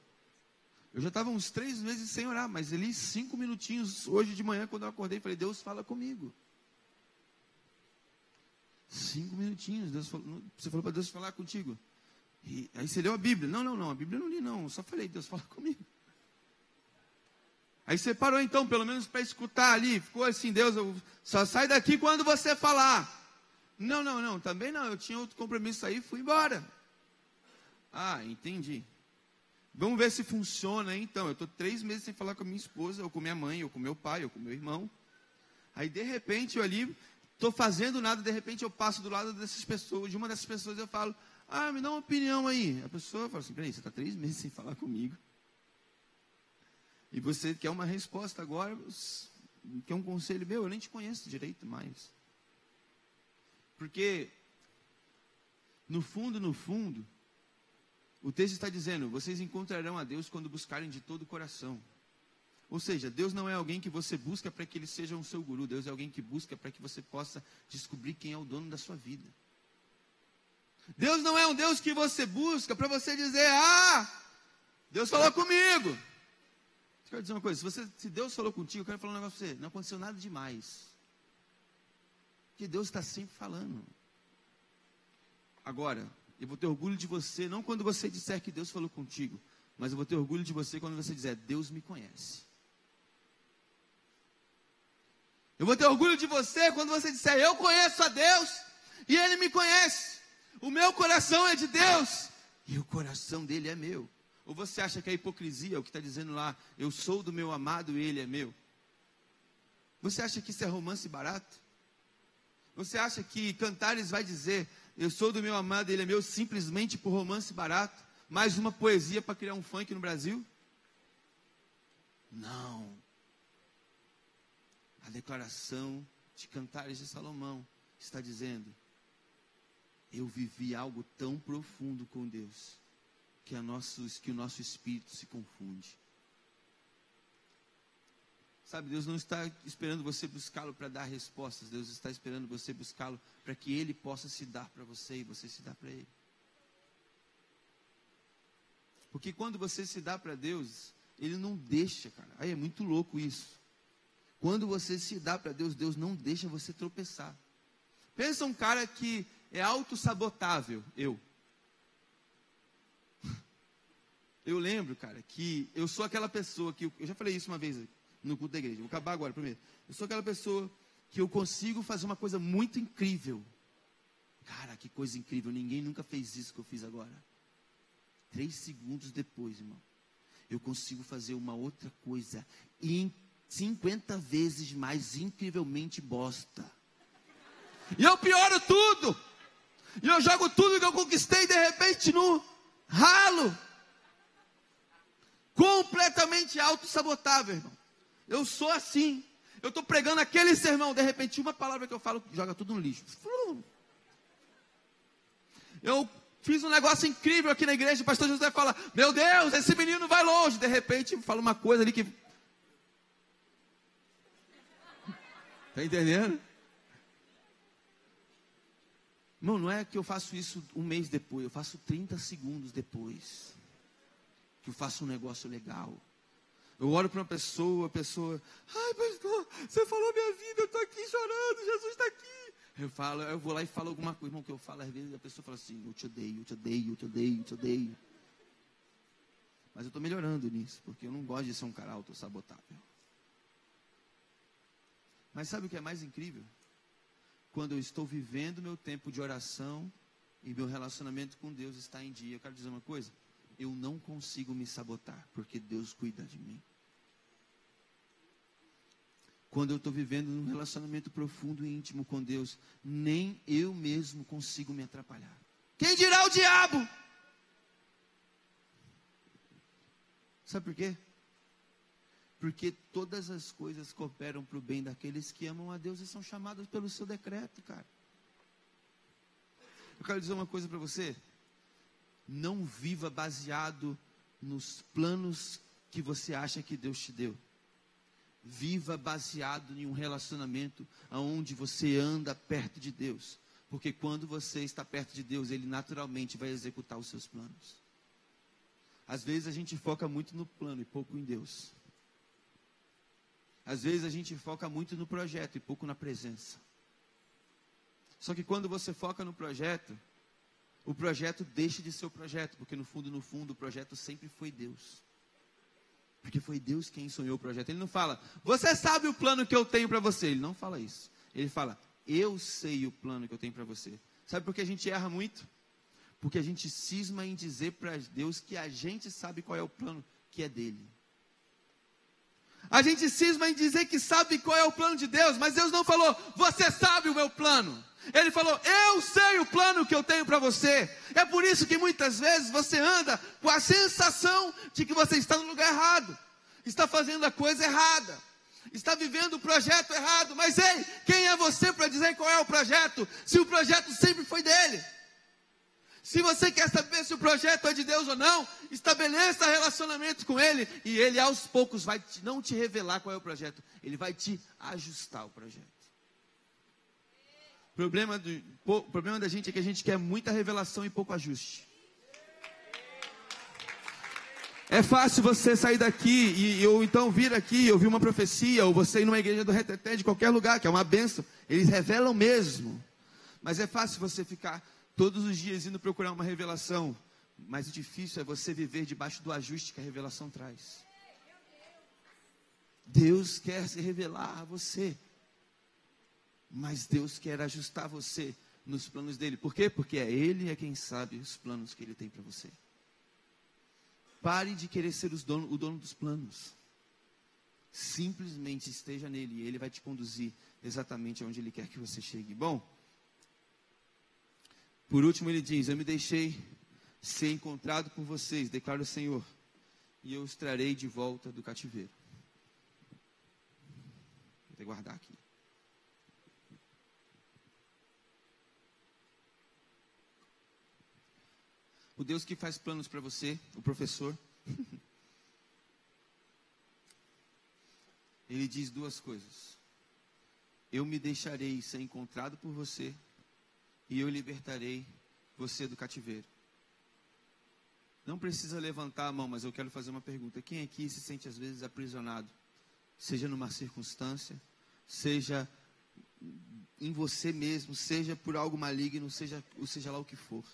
Speaker 1: Eu já estava uns 3 meses sem orar, mas ali 5 minutinhos, hoje de manhã, quando eu acordei, falei, Deus fala comigo. 5 minutinhos, você falou para Deus falar contigo. E aí você leu a Bíblia. Não, a Bíblia eu não li não, eu só falei, Deus fala comigo. Aí você parou então, pelo menos para escutar ali, ficou assim, Deus, só sai daqui quando você falar. Não, também não, eu tinha outro compromisso aí, fui embora. Ah, entendi. Vamos ver se funciona aí, então. Eu estou 3 meses sem falar com a minha esposa, ou com minha mãe, ou com meu pai, ou com meu irmão. Aí, de repente, eu ali, estou fazendo nada, de repente eu passo do lado dessas pessoas, de uma dessas pessoas, eu falo, me dá uma opinião aí. A pessoa fala assim, peraí, você está 3 meses sem falar comigo. E você quer uma resposta agora, quer um conselho meu, eu nem te conheço direito mais. Porque, no fundo, o texto está dizendo, vocês encontrarão a Deus quando buscarem de todo o coração. Ou seja, Deus não é alguém que você busca para que Ele seja o seu guru. Deus é alguém que busca para que você possa descobrir quem é o dono da sua vida. Deus não é um Deus que você busca para você dizer, Deus falou comigo. Eu quero dizer uma coisa, se Deus falou contigo, eu quero falar um negócio para você, não aconteceu nada demais. Porque Deus está sempre falando. Agora, eu vou ter orgulho de você, não quando você disser que Deus falou contigo, mas eu vou ter orgulho de você quando você dizer, Deus me conhece. Eu vou ter orgulho de você quando você disser, eu conheço a Deus, E Ele me conhece. O meu coração é de Deus e o coração dele é meu. Ou você acha que é hipocrisia o que está dizendo lá, eu sou do meu amado e ele é meu? Você acha que isso é romance barato? Você acha que Cantares vai dizer, eu sou do meu amado e ele é meu, simplesmente por romance barato? Mais uma poesia para criar um funk no Brasil? Não. A declaração de Cantares de Salomão está dizendo, eu vivi algo tão profundo com Deus, que o nosso espírito se confunde. Sabe, Deus não está esperando você buscá-lo para dar respostas. Deus está esperando você buscá-lo para que Ele possa se dar para você e você se dar para Ele. Porque quando você se dá para Deus, Ele não deixa, cara. Aí é muito louco isso. Quando você se dá para Deus, Deus não deixa você tropeçar. Pensa um cara que é autossabotável, eu lembro, cara, que eu sou aquela pessoa que, eu já falei isso uma vez no culto da igreja, vou acabar agora primeiro. Eu sou aquela pessoa que eu consigo fazer uma coisa muito incrível. Cara, que coisa incrível, ninguém nunca fez isso que eu fiz agora. 3 segundos depois, irmão, eu consigo fazer uma outra coisa 50 vezes mais incrivelmente bosta. E eu pioro tudo. E eu jogo tudo que eu conquistei de repente no ralo. Completamente autossabotável, irmão. Eu sou assim. Eu estou pregando aquele sermão, de repente uma palavra que eu falo, joga tudo no lixo. Eu fiz um negócio incrível aqui na igreja, o pastor José fala, meu Deus, esse menino vai longe. De repente fala uma coisa ali que... Está entendendo? Irmão, não é que eu faço isso um mês depois, eu faço 30 segundos depois. Que eu faço um negócio legal. Eu olho para uma pessoa, a pessoa, ai pastor, você falou minha vida, eu estou aqui chorando, Jesus está aqui. Eu vou lá e falo alguma coisa, irmão, que eu falo, às vezes a pessoa fala assim, eu te odeio, eu te odeio, eu te odeio, eu te odeio. Mas eu estou melhorando nisso, porque eu não gosto de ser um cara autossabotável. Mas sabe o que é mais incrível? Quando eu estou vivendo meu tempo de oração e meu relacionamento com Deus está em dia. Eu quero dizer uma coisa, eu não consigo me sabotar, porque Deus cuida de mim. Quando eu estou vivendo um relacionamento profundo e íntimo com Deus, nem eu mesmo consigo me atrapalhar. Quem dirá o diabo? Sabe por quê? Porque todas as coisas cooperam para o bem daqueles que amam a Deus e são chamados pelo seu decreto, cara. Eu quero dizer uma coisa para você. Não viva baseado nos planos que você acha que Deus te deu. Viva baseado em um relacionamento onde você anda perto de Deus. Porque quando você está perto de Deus, Ele naturalmente vai executar os seus planos. Às vezes a gente foca muito no plano e pouco em Deus. Às vezes a gente foca muito no projeto e pouco na presença. Só que quando você foca no projeto, o projeto deixa de ser o projeto, porque no fundo, o projeto sempre foi Deus. Porque foi Deus quem sonhou o projeto. Ele não fala, você sabe o plano que eu tenho para você. Ele não fala isso. Ele fala, eu sei o plano que eu tenho para você. Sabe por que a gente erra muito? Porque a gente cisma em dizer para Deus que a gente sabe qual é o plano que é dele. A gente cisma em dizer que sabe qual é o plano de Deus, mas Deus não falou, você sabe o meu plano. Ele falou, eu sei o plano que eu tenho para você. É por isso que muitas vezes você anda com a sensação de que você está no lugar errado. Está fazendo a coisa errada. Está vivendo o projeto errado. Mas ei, quem é você para dizer qual é o projeto? Se o projeto sempre foi dele. Se você quer saber se o projeto é de Deus ou não, estabeleça relacionamento com Ele. E Ele aos poucos vai não te revelar qual é o projeto. Ele vai te ajustar o projeto. O problema da gente é que a gente quer muita revelação e pouco ajuste. É fácil você sair daqui ou então vir aqui e ouvir uma profecia, ou você ir numa igreja do Reteté, de qualquer lugar, que é uma bênção. Eles revelam mesmo. Mas é fácil você ficar todos os dias indo procurar uma revelação. Mas o difícil é você viver debaixo do ajuste que a revelação traz. Deus quer se revelar a você. Mas Deus quer ajustar você nos planos dele. Por quê? Porque ele é quem sabe os planos que ele tem para você. Pare de querer ser o dono dos planos. Simplesmente esteja nele e ele vai te conduzir exatamente aonde ele quer que você chegue. Bom, por último ele diz: eu me deixei ser encontrado por vocês, declara o Senhor, e eu os trarei de volta do cativeiro. Vou até guardar aqui. O Deus que faz planos para você, o professor, ele diz duas coisas: eu me deixarei ser encontrado por você e eu libertarei você do cativeiro. Não precisa levantar a mão, mas eu quero fazer uma pergunta. Quem aqui se sente às vezes aprisionado? Seja numa circunstância, seja em você mesmo, seja por algo maligno, seja lá o que for.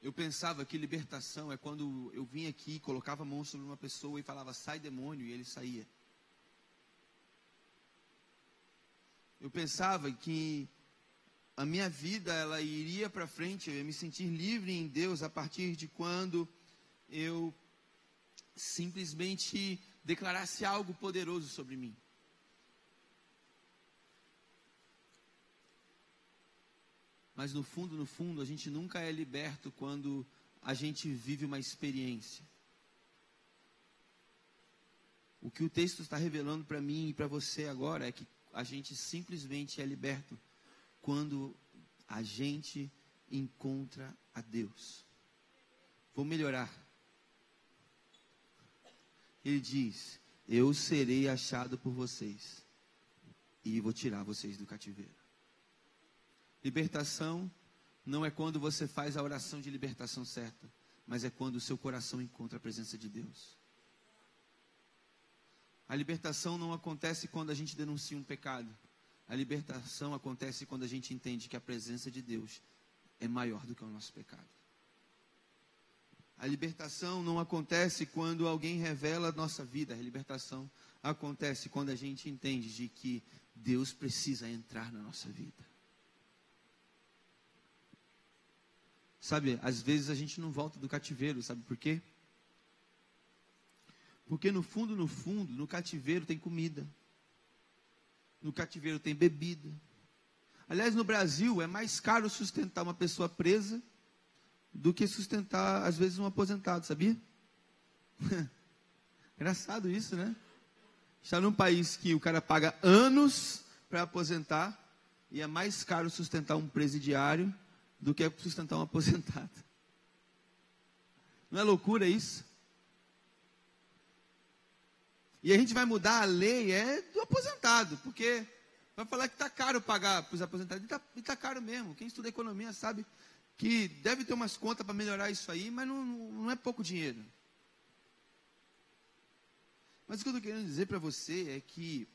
Speaker 1: Eu pensava que libertação é quando eu vinha aqui, colocava a mão sobre uma pessoa e falava: sai demônio, e ele saía. Eu pensava que a minha vida ela iria para frente, eu ia me sentir livre em Deus a partir de quando eu simplesmente declarasse algo poderoso sobre mim. Mas no fundo, a gente nunca é liberto quando a gente vive uma experiência. O que o texto está revelando para mim e para você agora é que a gente simplesmente é liberto quando a gente encontra a Deus. Vou melhorar. Ele diz: eu serei achado por vocês e vou tirar vocês do cativeiro. Libertação não é quando você faz a oração de libertação certa, mas é quando o seu coração encontra a presença de Deus. A libertação não acontece quando a gente denuncia um pecado. A libertação acontece quando a gente entende que a presença de Deus é maior do que o nosso pecado. A libertação não acontece quando alguém revela a nossa vida. A libertação acontece quando a gente entende de que Deus precisa entrar na nossa vida. Sabe, às vezes a gente não volta do cativeiro, sabe por quê? Porque no fundo, no cativeiro tem comida. No cativeiro tem bebida. Aliás, no Brasil é mais caro sustentar uma pessoa presa do que sustentar, às vezes, um aposentado, sabia? Engraçado isso, né? Está num país que o cara paga anos para aposentar e é mais caro sustentar um presidiário do que sustentar um aposentado. Não é loucura isso? E a gente vai mudar a lei do aposentado, porque vai falar que está caro pagar para os aposentados. E está caro mesmo. Quem estuda economia sabe que deve ter umas contas para melhorar isso aí, mas não é pouco dinheiro. Mas o que eu estou querendo dizer para você é que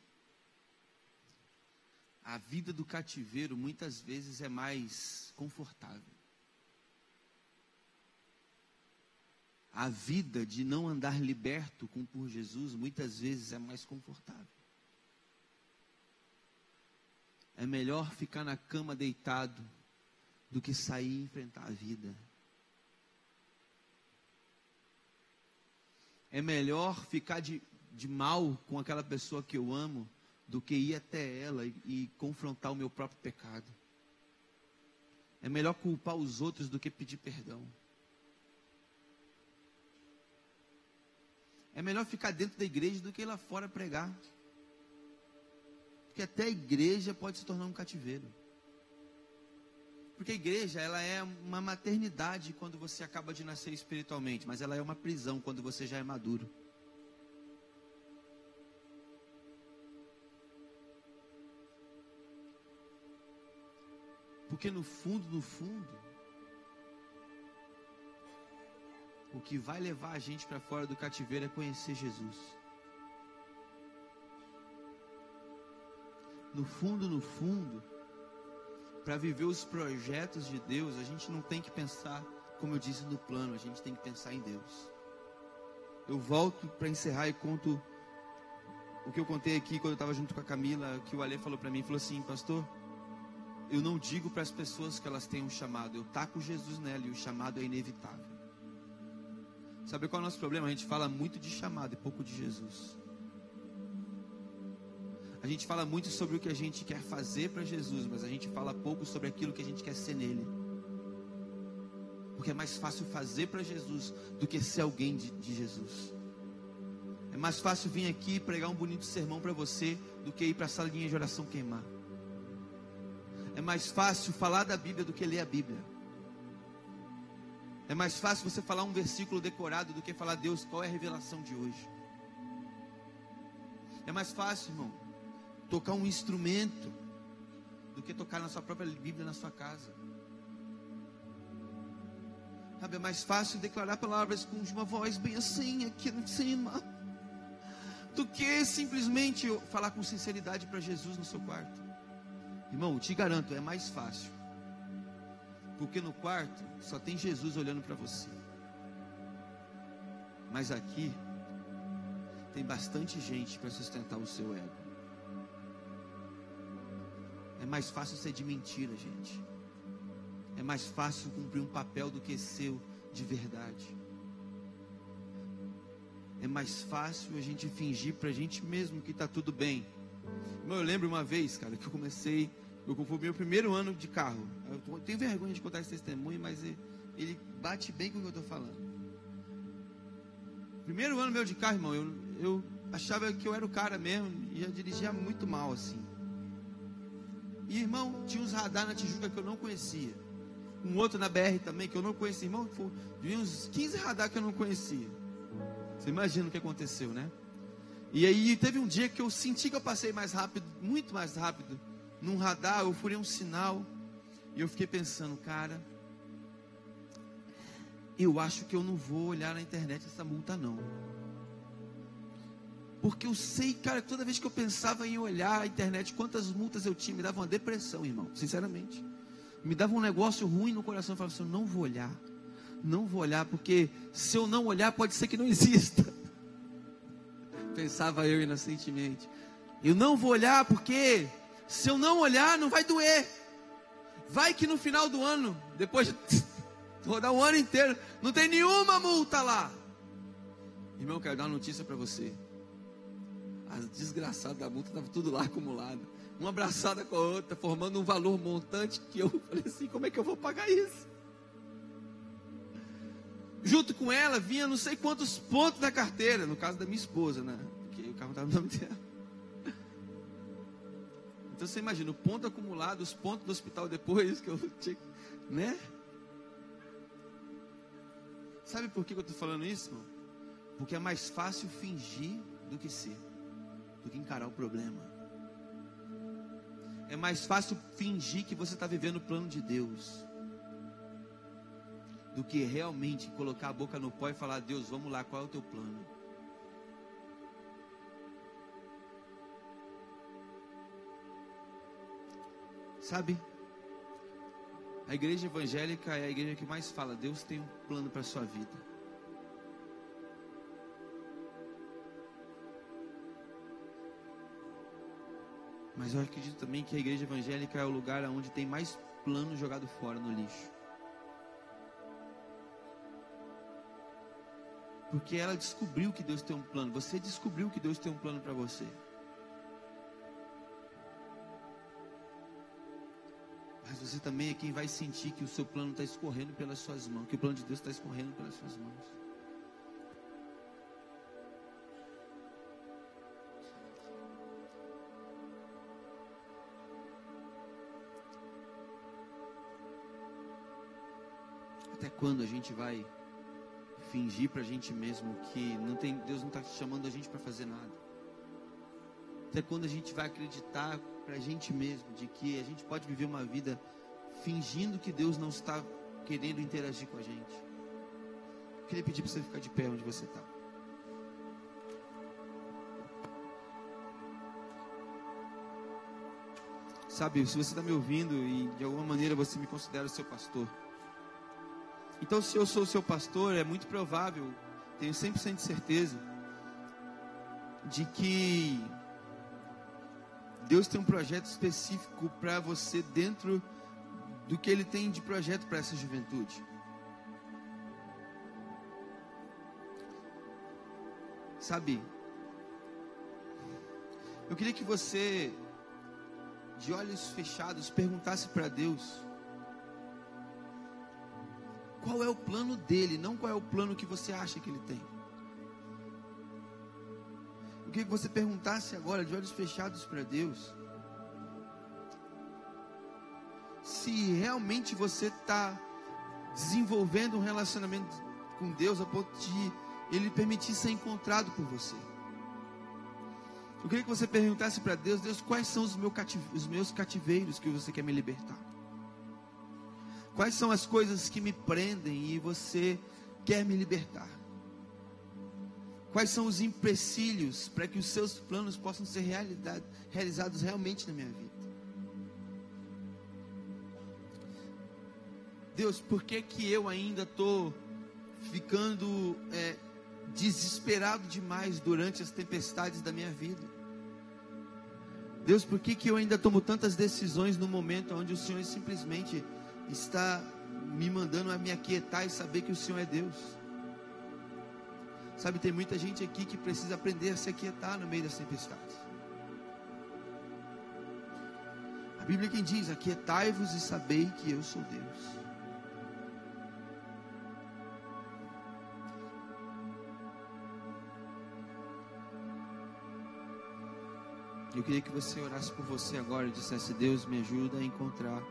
Speaker 1: a vida do cativeiro muitas vezes é mais confortável. A vida de não andar liberto por Jesus muitas vezes é mais confortável. É melhor ficar na cama deitado do que sair e enfrentar a vida. É melhor ficar de mal com aquela pessoa que eu amo do que ir até ela e confrontar o meu próprio pecado. É melhor culpar os outros do que pedir perdão. É melhor ficar dentro da igreja do que ir lá fora pregar. Porque até a igreja pode se tornar um cativeiro. Porque a igreja, ela é uma maternidade quando você acaba de nascer espiritualmente, mas ela é uma prisão quando você já é maduro. Porque no fundo, o que vai levar a gente para fora do cativeiro é conhecer Jesus. No fundo, para viver os projetos de Deus, a gente não tem que pensar, como eu disse, no plano, a gente tem que pensar em Deus. Eu volto para encerrar e conto o que eu contei aqui quando eu estava junto com a Camila, que o Alê falou para mim, falou assim: pastor, eu não digo para as pessoas que elas têm um chamado, eu taco Jesus nela e o chamado é inevitável. Sabe qual é o nosso problema? A gente fala muito de chamado e pouco de Jesus. A gente fala muito sobre o que a gente quer fazer para Jesus, mas a gente fala pouco sobre aquilo que a gente quer ser nele. Porque é mais fácil fazer para Jesus do que ser alguém de Jesus. É mais fácil vir aqui e pregar um bonito sermão para você do que ir para a salinha de oração queimar. É mais fácil falar da Bíblia do que ler a Bíblia. É mais fácil você falar um versículo decorado do que falar: Deus, qual é a revelação de hoje? É mais fácil, irmão, tocar um instrumento do que tocar na sua própria Bíblia na sua casa. Sabe, é mais fácil declarar palavras com uma voz bem assim, aqui em cima, do que simplesmente falar com sinceridade para Jesus no seu quarto. Irmão, eu te garanto, é mais fácil. Porque no quarto só tem Jesus olhando para você. Mas aqui tem bastante gente para sustentar o seu ego. É mais fácil ser de mentira, gente. É mais fácil cumprir um papel do que ser de verdade. É mais fácil a gente fingir pra gente mesmo que tá tudo bem. Eu lembro uma vez, cara, que eu fui meu primeiro ano de carro. Eu tenho vergonha de contar esse testemunho, mas ele bate bem com o que eu estou falando. Primeiro ano meu de carro, irmão, eu achava que eu era o cara mesmo, e já dirigia muito mal, assim. E, irmão, tinha uns radar na Tijuca que eu não conhecia. Um outro na BR também, que eu não conhecia. Irmão, vi uns 15 radar que eu não conhecia. Você imagina o que aconteceu, né? E aí, teve um dia que eu senti que eu passei mais rápido, muito mais rápido, num radar. Eu furei um sinal, e eu fiquei pensando: cara, eu acho que eu não vou olhar na internet essa multa, não. Porque eu sei, cara, toda vez que eu pensava em olhar a internet, quantas multas eu tinha, me dava uma depressão, irmão, sinceramente. Me dava um negócio ruim no coração. Eu falava assim: eu não vou olhar. Não vou olhar, porque se eu não olhar, pode ser que não exista. Pensava eu inocentemente. Eu não vou olhar, porque se eu não olhar, não vai doer. Vai que no final do ano, depois de rodar um ano inteiro, não tem nenhuma multa lá. Irmão, eu quero dar uma notícia para você. As desgraçadas da multa estavam tudo lá acumulado. Uma abraçada com a outra, formando um valor montante que eu falei assim: como é que eu vou pagar isso? Junto com ela vinha não sei quantos pontos da carteira, no caso da minha esposa, né? Porque o carro estava no nome dela. Então você imagina, o ponto acumulado, os pontos do hospital depois, que eu tinha, né? Sabe por que eu estou falando isso, irmão? Porque é mais fácil fingir do que ser, do que encarar o problema. É mais fácil fingir que você está vivendo o plano de Deus, do que realmente colocar a boca no pó e falar: Deus, vamos lá, qual é o teu plano? Sabe, a igreja evangélica é a igreja que mais fala: Deus tem um plano para a sua vida. Mas eu acredito também que a igreja evangélica é o lugar onde tem mais plano jogado fora no lixo. Porque ela descobriu que Deus tem um plano. Você descobriu que Deus tem um plano para você. Mas você também é quem vai sentir que o seu plano está escorrendo pelas suas mãos. Que o plano de Deus está escorrendo pelas suas mãos. Até quando a gente vai fingir para a gente mesmo que Deus não está chamando a gente para fazer nada? Até quando a gente vai acreditar para a gente mesmo de que a gente pode viver uma vida fingindo que Deus não está querendo interagir com a gente? Eu queria pedir para você ficar de pé onde você está. Sabe, se você está me ouvindo e de alguma maneira você me considera o seu pastor, então, se eu sou o seu pastor, é muito provável, tenho 100% de certeza, de que Deus tem um projeto específico para você dentro do que Ele tem de projeto para essa juventude. Sabe, eu queria que você, de olhos fechados, perguntasse para Deus qual é o plano dele, não qual é o plano que você acha que ele tem. Eu queria que você perguntasse agora, de olhos fechados para Deus, se realmente você está desenvolvendo um relacionamento com Deus a ponto de Ele permitir ser encontrado por você. Eu queria que você perguntasse para Deus: Deus, quais são os meus cativeiros que você quer me libertar? Quais são as coisas que me prendem e você quer me libertar? Quais são os empecilhos para que os seus planos possam ser realizados realmente na minha vida? Deus, por que eu ainda estou ficando desesperado demais durante as tempestades da minha vida? Deus, por que eu ainda tomo tantas decisões no momento onde o Senhor simplesmente está me mandando a me aquietar e saber que o Senhor é Deus? Sabe, tem muita gente aqui que precisa aprender a se aquietar no meio das tempestades. A Bíblia é quem diz: aquietai-vos e sabei que eu sou Deus. Eu queria que você orasse por você agora e dissesse: Deus, me ajuda a encontrar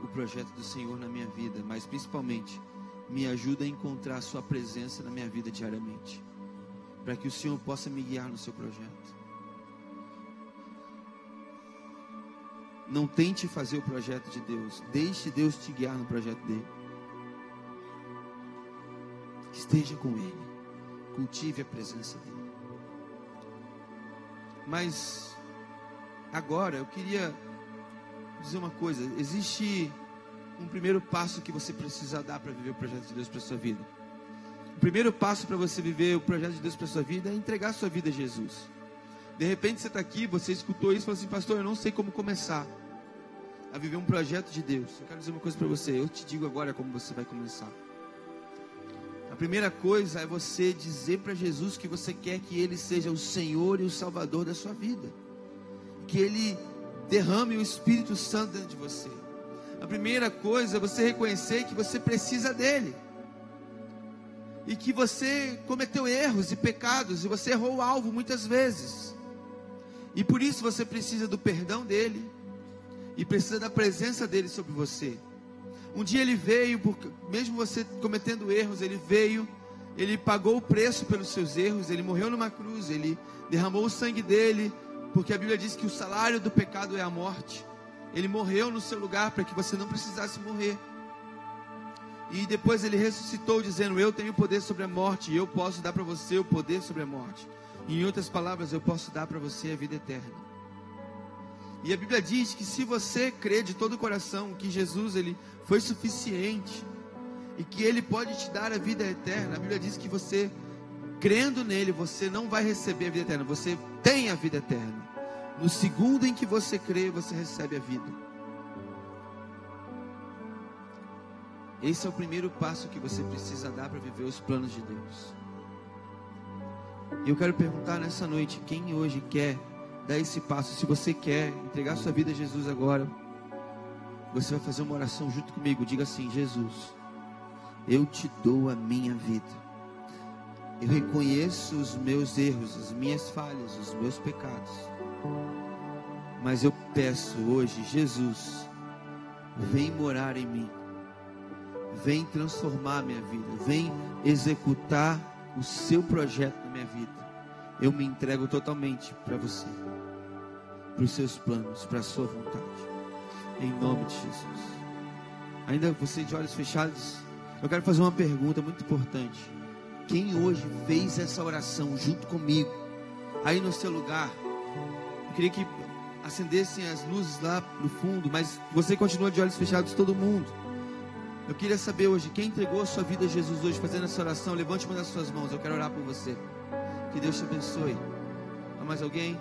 Speaker 1: o projeto do Senhor na minha vida, mas principalmente me ajuda a encontrar a sua presença na minha vida diariamente, para que o Senhor possa me guiar no seu projeto. Não tente fazer o projeto de Deus, deixe Deus te guiar no projeto dele. Esteja com ele, cultive a presença dele. Mas agora eu queria dizer uma coisa: existe um primeiro passo que você precisa dar para viver o projeto de Deus para a sua vida. O primeiro passo para você viver o projeto de Deus para a sua vida é entregar a sua vida a Jesus. De repente você está aqui, você escutou isso e falou assim: pastor, eu não sei como começar a viver um projeto de Deus. Eu quero dizer uma coisa para você, eu te digo agora como você vai começar. A primeira coisa é você dizer para Jesus que você quer que Ele seja o Senhor e o Salvador da sua vida, que Ele derrame o Espírito Santo dentro de você. A primeira coisa é você reconhecer que você precisa dele, e que você cometeu erros e pecados, e você errou o alvo muitas vezes, e por isso você precisa do perdão dele, e precisa da presença dele sobre você. Um dia ele veio, mesmo você cometendo erros, ele veio, ele pagou o preço pelos seus erros, ele morreu numa cruz, ele derramou o sangue dele, porque a Bíblia diz que o salário do pecado é a morte. Ele morreu no seu lugar para que você não precisasse morrer. E depois ele ressuscitou dizendo: eu tenho poder sobre a morte, e eu posso dar para você o poder sobre a morte. Em outras palavras, eu posso dar para você a vida eterna. E a Bíblia diz que se você crer de todo o coração que Jesus ele foi suficiente e que Ele pode te dar a vida eterna, a Bíblia diz que você, crendo nele, você não vai receber a vida eterna, você tem a vida eterna. No segundo em que você crê, você recebe a vida. Esse é o primeiro passo que você precisa dar para viver os planos de Deus. E eu quero perguntar nessa noite, quem hoje quer dar esse passo? Se você quer entregar sua vida a Jesus agora, você vai fazer uma oração junto comigo. Diga assim: Jesus, eu te dou a minha vida. Eu reconheço os meus erros, as minhas falhas, os meus pecados. Mas eu peço hoje: Jesus, vem morar em mim. Vem transformar a minha vida. Vem executar o seu projeto na minha vida. Eu me entrego totalmente para você, para os seus planos, para a sua vontade. Em nome de Jesus. Ainda você de olhos fechados, eu quero fazer uma pergunta muito importante. Quem hoje fez essa oração junto comigo, aí no seu lugar? Eu queria que acendessem as luzes lá no fundo, mas você continua de olhos fechados, todo mundo. Eu queria saber hoje, quem entregou a sua vida a Jesus hoje fazendo essa oração? Levante uma das suas mãos, eu quero orar por você. Que Deus te abençoe. Mais alguém?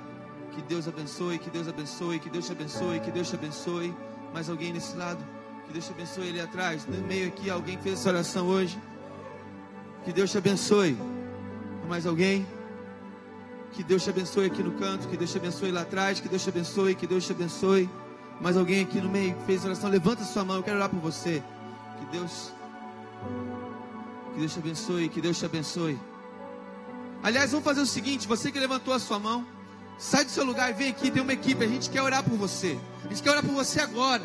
Speaker 1: Que Deus abençoe, que Deus abençoe, que Deus te abençoe, que Deus te abençoe. Mais alguém nesse lado? Que Deus te abençoe ali atrás. No meio aqui, alguém fez essa oração hoje. Que Deus te abençoe. Mais alguém? Que Deus te abençoe aqui no canto. Que Deus te abençoe lá atrás. Que Deus te abençoe, que Deus te abençoe. Mais alguém aqui no meio que fez oração? Levanta sua mão, eu quero orar por você. Que Deus te abençoe, que Deus te abençoe. Aliás, vamos fazer o seguinte: você que levantou a sua mão, sai do seu lugar e vem aqui, tem uma equipe, a gente quer orar por você. A gente quer orar por você agora.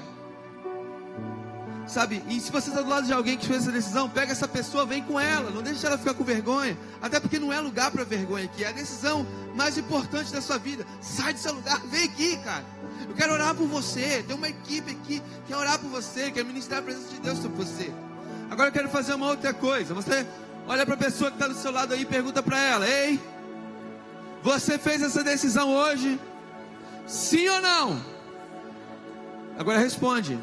Speaker 1: Sabe, e se você está do lado de alguém que fez essa decisão, pega essa pessoa, vem com ela, não deixa ela ficar com vergonha. Até porque não é lugar para vergonha aqui, é a decisão mais importante da sua vida. Sai do seu lugar, vem aqui, cara. Eu quero orar por você, tem uma equipe aqui que quer orar por você, quer ministrar a presença de Deus sobre você. Agora eu quero fazer uma outra coisa. Você olha para a pessoa que está do seu lado aí e pergunta para ela: ei, você fez essa decisão hoje? Sim ou não? Agora responde.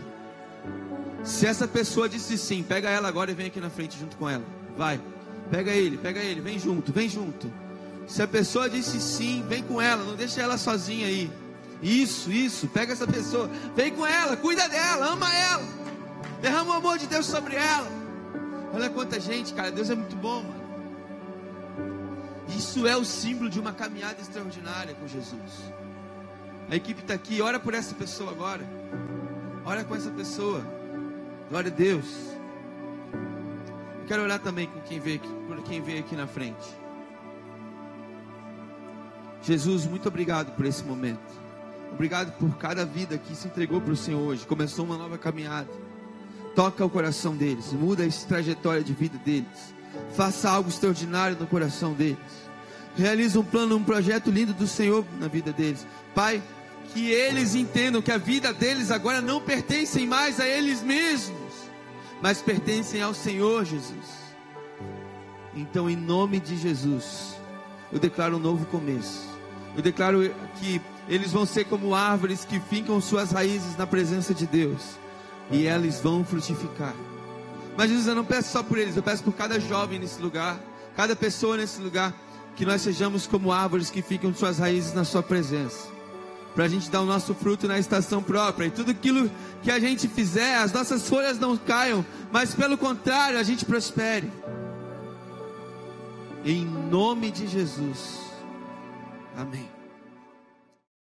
Speaker 1: Se essa pessoa disse sim, pega ela agora e vem aqui na frente junto com ela. Vai, pega ele, vem junto, vem junto. Se a pessoa disse sim, vem com ela, não deixa ela sozinha aí. Isso, pega essa pessoa, vem com ela, cuida dela, ama ela, derrama o amor de Deus sobre ela. Olha quanta gente, cara, Deus é muito bom, mano. Isso é o símbolo de uma caminhada extraordinária com Jesus. A equipe está aqui, ora por essa pessoa agora. Ora com essa pessoa. Glória a Deus. Eu quero orar também com quem veio aqui, por quem veio aqui na frente. Jesus, muito obrigado por esse momento. Obrigado por cada vida que se entregou para o Senhor hoje. Começou uma nova caminhada. Toca o coração deles, muda essa trajetória de vida deles. Faça algo extraordinário no coração deles. Realiza um plano, um projeto lindo do Senhor na vida deles. Pai, que eles entendam que a vida deles agora não pertence mais a eles mesmos, mas pertencem ao Senhor Jesus. Então, em nome de Jesus, eu declaro um novo começo. Eu declaro que eles vão ser como árvores que fincam suas raízes na presença de Deus, e eles vão frutificar. Mas Jesus, eu não peço só por eles, eu peço por cada jovem nesse lugar, cada pessoa nesse lugar, que nós sejamos como árvores que ficam suas raízes na sua presença, para a gente dar o nosso fruto na estação própria, e tudo aquilo que a gente fizer, as nossas folhas não caiam, mas pelo contrário, a gente prospere. Em nome de Jesus, amém.